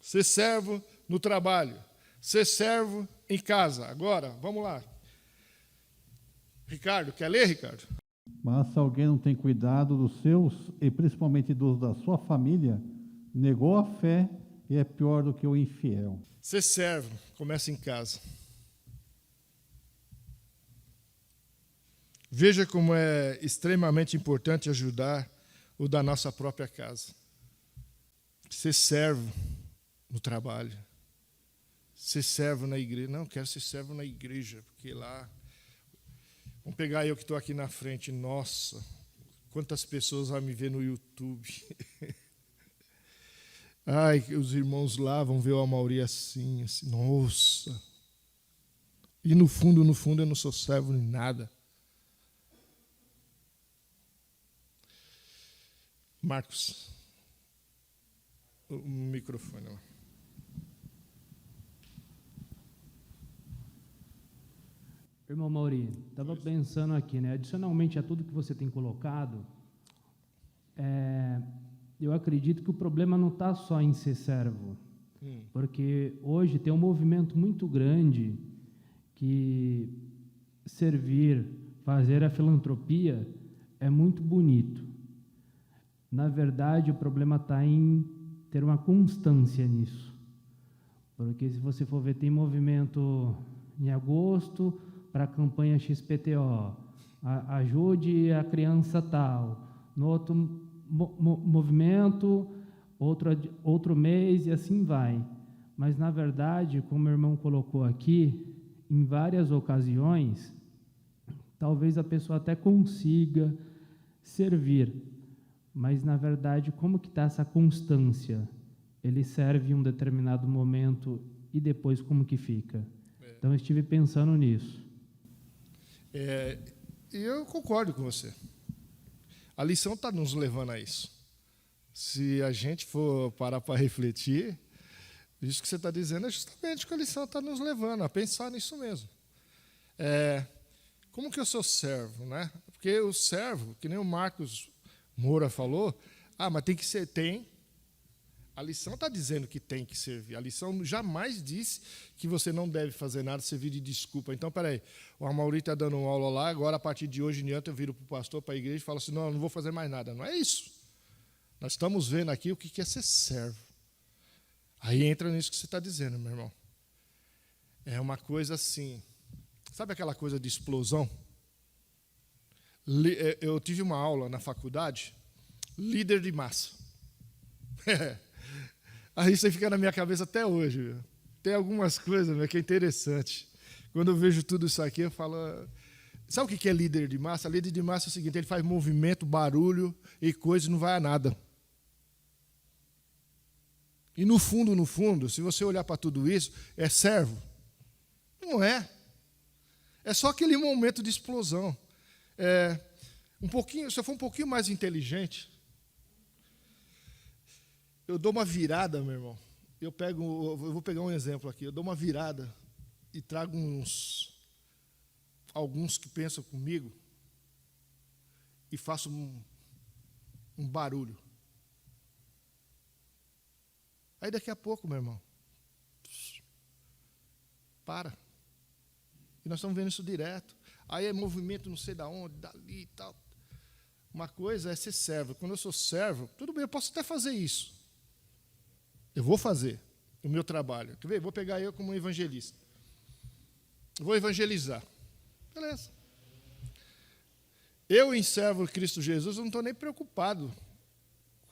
ser servo no trabalho, ser servo em casa. Agora, vamos lá. Ricardo, quer ler, Ricardo? Mas se alguém não tem cuidado dos seus, e principalmente dos da sua família, negou a fé e é pior do que o infiel. Ser servo começa em casa. Veja como é extremamente importante ajudar o da nossa própria casa. Ser servo no trabalho. Ser servo na igreja. Não, quero ser servo na igreja, porque lá... Vamos pegar eu que estou aqui na frente. Nossa, quantas pessoas vão me ver no YouTube. Ai, os irmãos lá vão ver o Amaury assim. Nossa. E no fundo, eu não sou servo nem nada. Marcos, o microfone lá. Irmão Mauri, estava pensando aqui, né? Adicionalmente a tudo que você tem colocado, eu acredito que o problema não está só em ser servo, porque hoje tem um movimento muito grande que servir, fazer a filantropia é muito bonito. Na verdade, o problema está em ter uma constância nisso, porque se você for ver, tem movimento em agosto para a campanha XPTO, ajude a criança tal, no outro movimento, outro mês e assim vai. Mas, na verdade, como o irmão colocou aqui, em várias ocasiões, talvez a pessoa até consiga servir, mas, na verdade, como que está essa constância? Ele serve em um determinado momento e depois como que fica? Então, eu estive pensando nisso. Eu concordo com você. A lição está nos levando a isso. Se a gente for parar para refletir, isso que você está dizendo é justamente o que a lição está nos levando, a pensar nisso mesmo. Como que eu sou servo, né? Porque o servo, que nem o Marcos Moura falou, mas tem que ser, tem. A lição está dizendo que tem que servir. A lição jamais disse que você não deve fazer nada, servir de desculpa. Então, peraí, o Amaury está dando uma aula lá, agora, a partir de hoje em diante, eu viro para o pastor, para a igreja, e falo assim, não, eu não vou fazer mais nada. Não é isso. Nós estamos vendo aqui o que é ser servo. Aí entra nisso que você está dizendo, meu irmão. É uma coisa assim, sabe aquela coisa de explosão? Eu tive uma aula na faculdade, líder de massa. Aí isso fica na minha cabeça até hoje. Viu? Tem algumas coisas que é interessante. Quando eu vejo tudo isso aqui, eu falo... Sabe o que é líder de massa? Líder de massa é o seguinte, ele faz movimento, barulho e coisa e não vai a nada. E no fundo, se você olhar para tudo isso, é servo? Não é. É só aquele momento de explosão. Se eu for um pouquinho mais inteligente, eu dou uma virada, meu irmão. Eu vou pegar um exemplo aqui. Eu dou uma virada e trago alguns que pensam comigo e faço um barulho. Aí daqui a pouco, meu irmão, para. E nós estamos vendo isso direto. Aí é movimento não sei de onde, dali e tal. Uma coisa é ser servo. Quando eu sou servo, tudo bem, eu posso até fazer isso. Eu vou fazer o meu trabalho. Quer ver? Vou pegar eu como evangelista. Vou evangelizar. Beleza. Eu, em servo de Cristo Jesus, eu não estou nem preocupado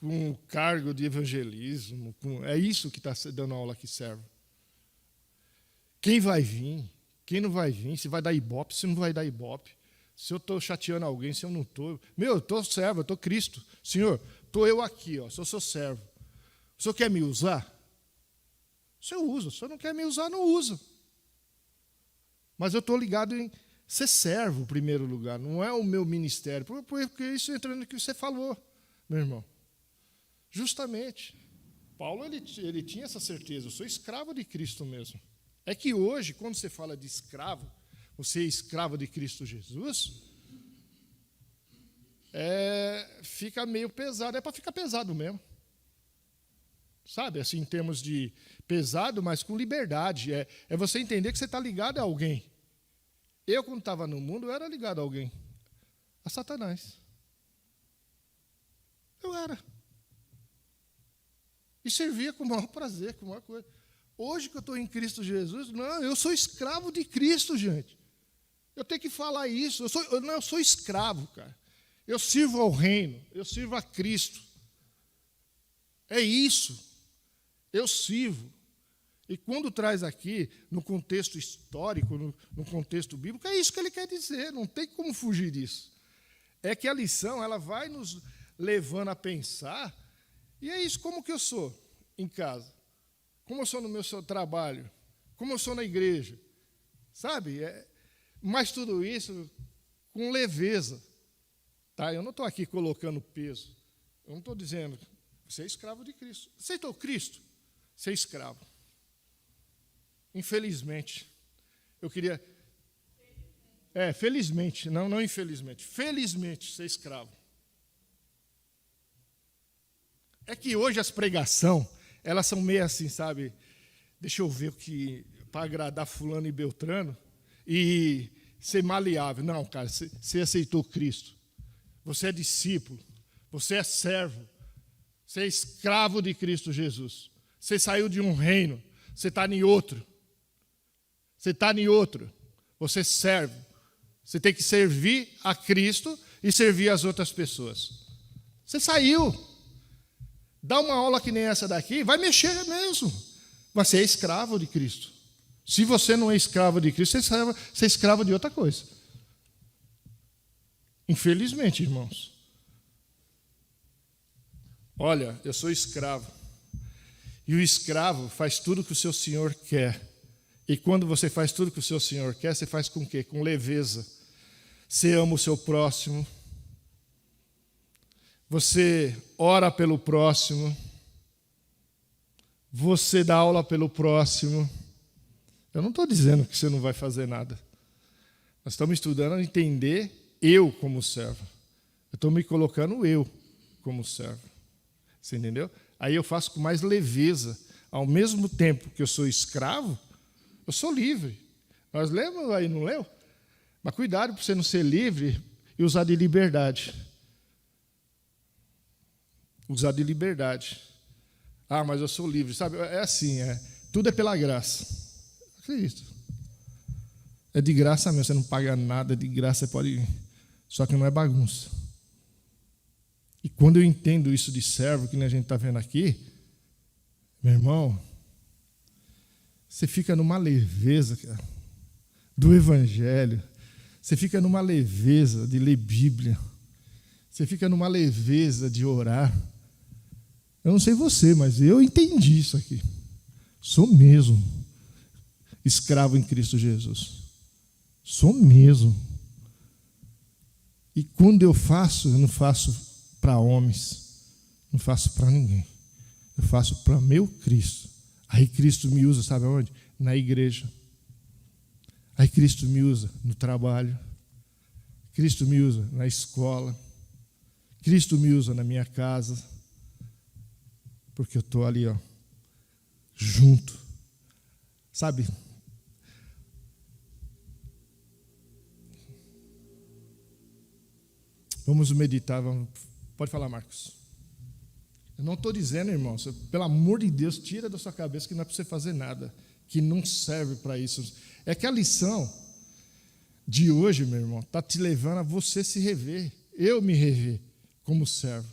com o cargo de evangelismo. É isso que está dando aula aqui, servo. Quem vai vir? Quem não vai vir? Se vai dar ibope, se não vai dar ibope. Se eu estou chateando alguém, se eu não estou. Eu estou servo, eu estou Cristo. Senhor, estou eu aqui, se eu sou servo. O senhor quer me usar? O senhor usa. Se o senhor não quer me usar, não usa. Mas eu estou ligado em ser servo, em primeiro lugar. Não é o meu ministério. Porque isso entra no que você falou, meu irmão. Justamente. Paulo ele tinha essa certeza. Eu sou escravo de Cristo mesmo. É que hoje, quando você fala de escravo, você é escravo de Cristo Jesus, fica meio pesado. É para ficar pesado mesmo. Sabe, assim, em termos de pesado, mas com liberdade. É você entender que você está ligado a alguém. Eu, quando estava no mundo, eu era ligado a alguém. A Satanás. Eu era. E servia com o maior prazer, com a maior coisa. Hoje que eu estou em Cristo Jesus, não, eu sou escravo de Cristo, gente. Eu tenho que falar isso. Eu sou escravo, cara. Eu sirvo ao reino, eu sirvo a Cristo. É isso. Eu sirvo. E quando traz aqui, no contexto histórico, no contexto bíblico, é isso que ele quer dizer, não tem como fugir disso. É que a lição ela vai nos levando a pensar, e é isso, como que eu sou em casa, como eu sou no meu trabalho, como eu sou na igreja, sabe? Mas tudo isso com leveza. Tá? Eu não estou aqui colocando peso, eu não estou dizendo, você é escravo de Cristo. Aceitou Cristo? Você é escravo. Infelizmente, eu queria... felizmente, não infelizmente. Felizmente, ser escravo. É que hoje as pregações, elas são meio assim, sabe? Deixa eu ver o que... Para agradar fulano e beltrano e ser maleável. Não, cara, você aceitou Cristo. Você é discípulo. Você é servo. Você é escravo de Cristo Jesus. Você saiu de um reino. Você está em outro. Você está em outro. Você serve. Você tem que servir a Cristo e servir as outras pessoas. Você saiu. Dá uma aula que nem essa daqui, vai mexer mesmo. Você é escravo de Cristo. Se você não é escravo de Cristo, você é escravo de outra coisa. Infelizmente, irmãos. Olha, eu sou escravo. E o escravo faz tudo que o seu senhor quer. E quando você faz tudo que o seu senhor quer, você faz com o quê? Com leveza. Você ama o seu próximo. Você ora pelo próximo. Você dá aula pelo próximo. Eu não estou dizendo que você não vai fazer nada. Nós estamos estudando a entender eu como servo. Eu estou me colocando eu como servo. Você entendeu? Aí eu faço com mais leveza. Ao mesmo tempo que eu sou escravo, eu sou livre. Nós lemos aí, não leu? Mas cuidado para você não ser livre e usar de liberdade. Usar de liberdade. Ah, mas eu sou livre. Sabe, é assim, tudo é pela graça. Acredito. É de graça mesmo, você não paga nada, de graça você pode... Só que não é bagunça. E quando eu entendo isso de servo, que nem a gente está vendo aqui, meu irmão, você fica numa leveza, cara, do Evangelho. Você fica numa leveza de ler Bíblia. Você fica numa leveza de orar. Eu não sei você, mas eu entendi isso aqui. Sou mesmo escravo em Cristo Jesus. Sou mesmo. E quando eu não faço para homens, não faço para ninguém. Eu faço para meu Cristo. Aí Cristo me usa, sabe aonde? Na igreja. Aí Cristo me usa no trabalho. Cristo me usa na escola. Cristo me usa na minha casa. Porque eu estou ali, junto. Sabe? Vamos meditar. Pode falar, Marcos. Eu não estou dizendo, irmão, pelo amor de Deus, tira da sua cabeça que não é para você fazer nada, que não serve para isso. É que a lição de hoje, meu irmão, está te levando a você se rever, eu me rever como servo.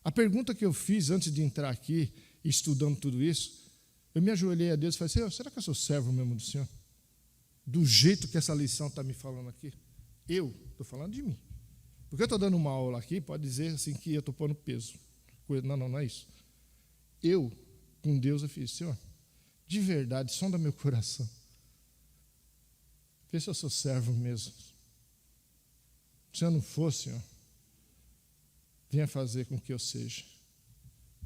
A pergunta que eu fiz antes de entrar aqui, estudando tudo isso, eu me ajoelhei a Deus e falei, Senhor, será que eu sou servo mesmo do Senhor? Do jeito que essa lição está me falando aqui? Eu estou falando de mim. Porque eu estou dando uma aula aqui, pode dizer assim que eu estou pondo peso. Não é isso. Eu, com Deus, eu fiz, Senhor, de verdade, sonda meu coração. Vê se eu sou servo mesmo. Se eu não for, Senhor, venha fazer com que eu seja.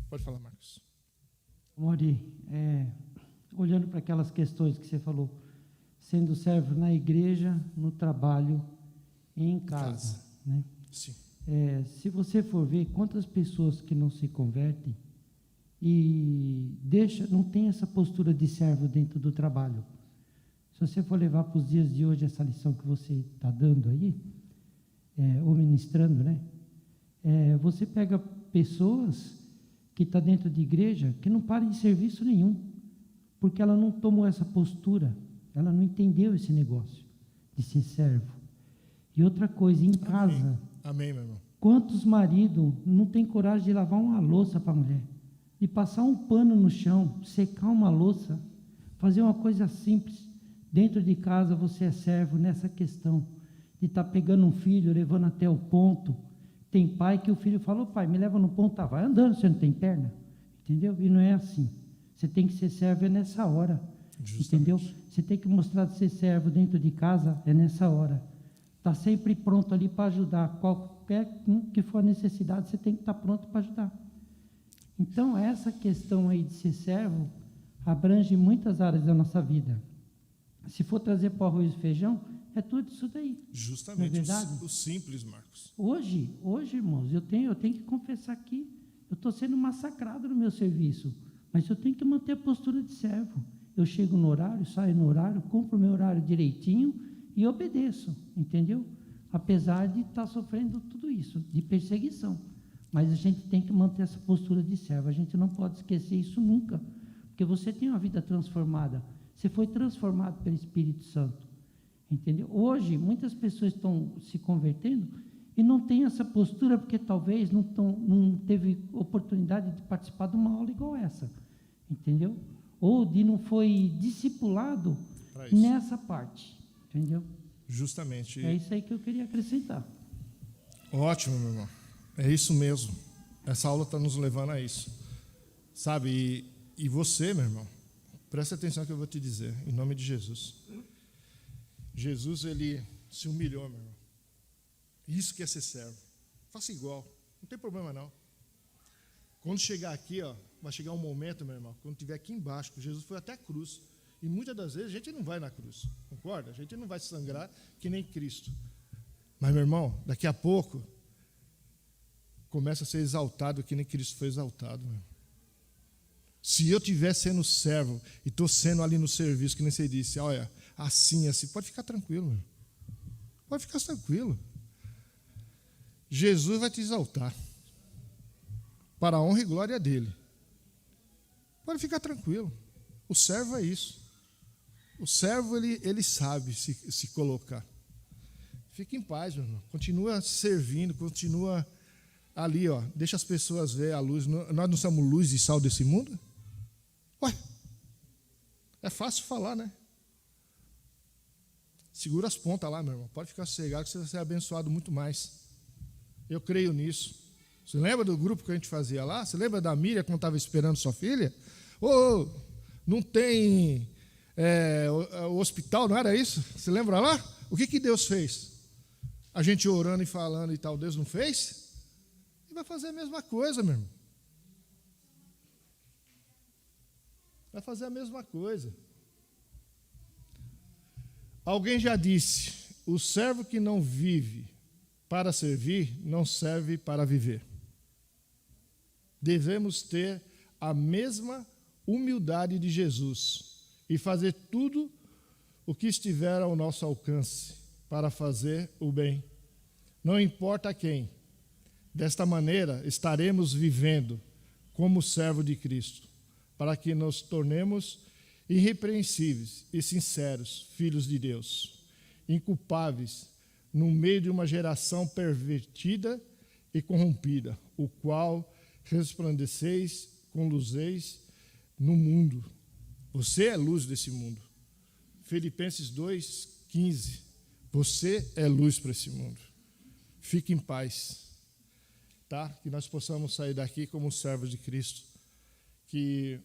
Pode falar, Marcos. Mori, olhando para aquelas questões que você falou, sendo servo na igreja, no trabalho e em casa. Né? Sim. Se você for ver quantas pessoas que não se convertem e não tem essa postura de servo dentro do trabalho. Se você for levar para os dias de hoje essa lição que você está dando aí, ou ministrando, né? Você pega pessoas que estão dentro de igreja que não param em serviço nenhum, porque ela não tomou essa postura, ela não entendeu esse negócio. de ser servo. E outra coisa, em casa, Amém, meu irmão. quantos maridos não têm coragem de lavar uma louça para a mulher? De passar um pano no chão, secar uma louça, fazer uma coisa simples. Dentro de casa você é servo nessa questão de estar pegando um filho, levando até o ponto. Tem pai que o filho falou, pai, me leva no ponto, tá, vai andando, você não tem perna. Entendeu? E não é assim. Você tem que ser servo é nessa hora. Justamente. Entendeu? Você tem que mostrar de ser servo dentro de casa é nessa hora. Está sempre pronto ali para ajudar. Qualquer que for a necessidade, você tem que estar pronto para ajudar. Então, essa questão aí de ser servo abrange muitas áreas da nossa vida. Se for trazer para o arroz e feijão, é tudo isso daí. Justamente. Não é verdade? O simples, Marcos. Hoje, irmãos, eu tenho que confessar aqui, eu estou sendo massacrado no meu serviço, mas eu tenho que manter a postura de servo. Eu chego no horário, saio no horário, cumpro o meu horário direitinho e obedeço, entendeu? Apesar de estar sofrendo tudo isso, de perseguição. Mas a gente tem que manter essa postura de servo, a gente não pode esquecer isso nunca, porque você tem uma vida transformada, você foi transformado pelo Espírito Santo, entendeu? Hoje, muitas pessoas estão se convertendo e não tem essa postura porque talvez não teve oportunidade de participar de uma aula igual essa, entendeu? Ou de não foi discipulado nessa parte, entendeu? Justamente. É isso aí que eu queria acrescentar. Ótimo, meu irmão. É isso mesmo. Essa aula está nos levando a isso. Sabe, e você, meu irmão, presta atenção no que eu vou te dizer, em nome de Jesus. Jesus, ele se humilhou, meu irmão. Isso que é ser servo. Faça igual, não tem problema não. Quando chegar aqui, ó, vai chegar um momento, meu irmão, quando estiver aqui embaixo, que Jesus foi até a cruz. E muitas das vezes a gente não vai na cruz, concorda? A gente não vai sangrar que nem Cristo. Mas, meu irmão, daqui a pouco, começa a ser exaltado que nem Cristo foi exaltado, meu. Se eu estiver sendo servo e estou sendo ali no serviço, que nem você disse, olha, assim, pode ficar tranquilo, meu. Pode ficar tranquilo. Jesus vai te exaltar para a honra e glória dele. Pode ficar tranquilo. O servo é isso. O servo, ele sabe se colocar. Fique em paz, meu irmão. Continua servindo, continua ali, ó. Deixa as pessoas ver a luz. Nós não somos luz e sal desse mundo? Ué, é fácil falar, né? Segura as pontas lá, meu irmão. Pode ficar sossegado que você vai ser abençoado muito mais. Eu creio nisso. Você lembra do grupo que a gente fazia lá? Você lembra da Miriam quando estava esperando sua filha? Não tem o hospital, não era isso? Você lembra lá? O que Deus fez? A gente orando e falando e tal, Deus não fez? Ele vai fazer a mesma coisa, meu irmão. Vai fazer a mesma coisa. Alguém já disse, o servo que não vive para servir, não serve para viver. Devemos ter a mesma humildade de Jesus e fazer tudo o que estiver ao nosso alcance para fazer o bem, não importa quem. Desta maneira, estaremos vivendo como servo de Cristo, para que nos tornemos irrepreensíveis e sinceros filhos de Deus, inculpáveis no meio de uma geração pervertida e corrompida, o qual resplandeceis com luzes no mundo. Você é luz desse mundo. Filipenses 2:15. Você é luz para esse mundo. Fique em paz, tá? Que nós possamos sair daqui como servos de Cristo, que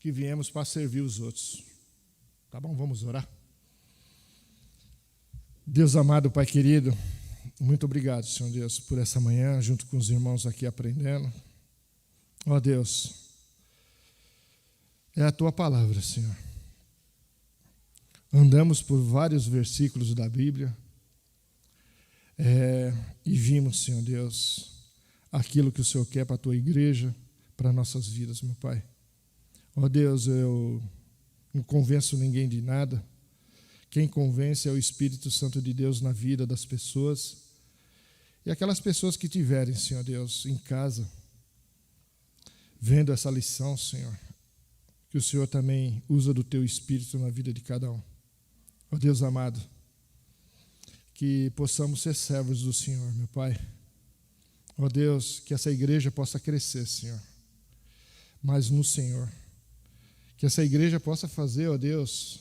viemos para servir os outros. Tá bom? Vamos orar. Deus amado, Pai querido, muito obrigado, Senhor Deus, por essa manhã, junto com os irmãos aqui aprendendo. Ó Deus, é a Tua palavra, Senhor. Andamos por vários versículos da Bíblia e vimos, Senhor Deus, aquilo que o Senhor quer para a Tua igreja, para nossas vidas, meu Pai. Ó Deus, eu não convenço ninguém de nada. Quem convence é o Espírito Santo de Deus na vida das pessoas. E aquelas pessoas que tiverem, Senhor Deus, em casa, vendo essa lição, Senhor, que o Senhor também usa do teu Espírito na vida de cada um. Ó Deus amado, que possamos ser servos do Senhor, meu Pai. Ó Deus, que essa igreja possa crescer, Senhor, mas no Senhor. Que essa igreja possa fazer, ó Deus,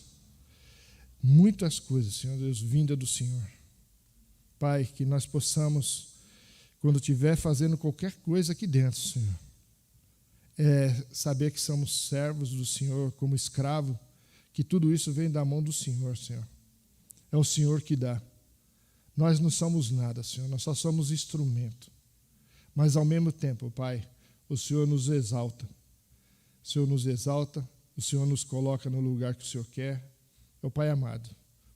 muitas coisas, Senhor Deus, vinda do Senhor. Pai, que nós possamos, quando estiver fazendo qualquer coisa aqui dentro, Senhor, saber que somos servos do Senhor, como escravo, que tudo isso vem da mão do Senhor, Senhor. É o Senhor que dá. Nós não somos nada, Senhor, nós só somos instrumento. Mas, ao mesmo tempo, Pai, o Senhor nos exalta. O Senhor nos exalta, o Senhor nos coloca no lugar que o Senhor quer. Meu Pai amado,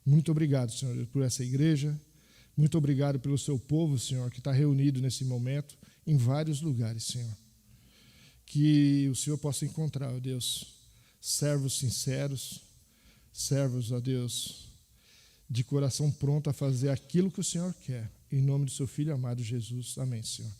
muito obrigado, Senhor, por essa igreja. Muito obrigado pelo seu povo, Senhor, que está reunido nesse momento em vários lugares, Senhor. Que o Senhor possa encontrar, ó Deus, servos sinceros, servos, ó Deus, de coração pronto a fazer aquilo que o Senhor quer. Em nome do seu Filho amado Jesus. Amém, Senhor.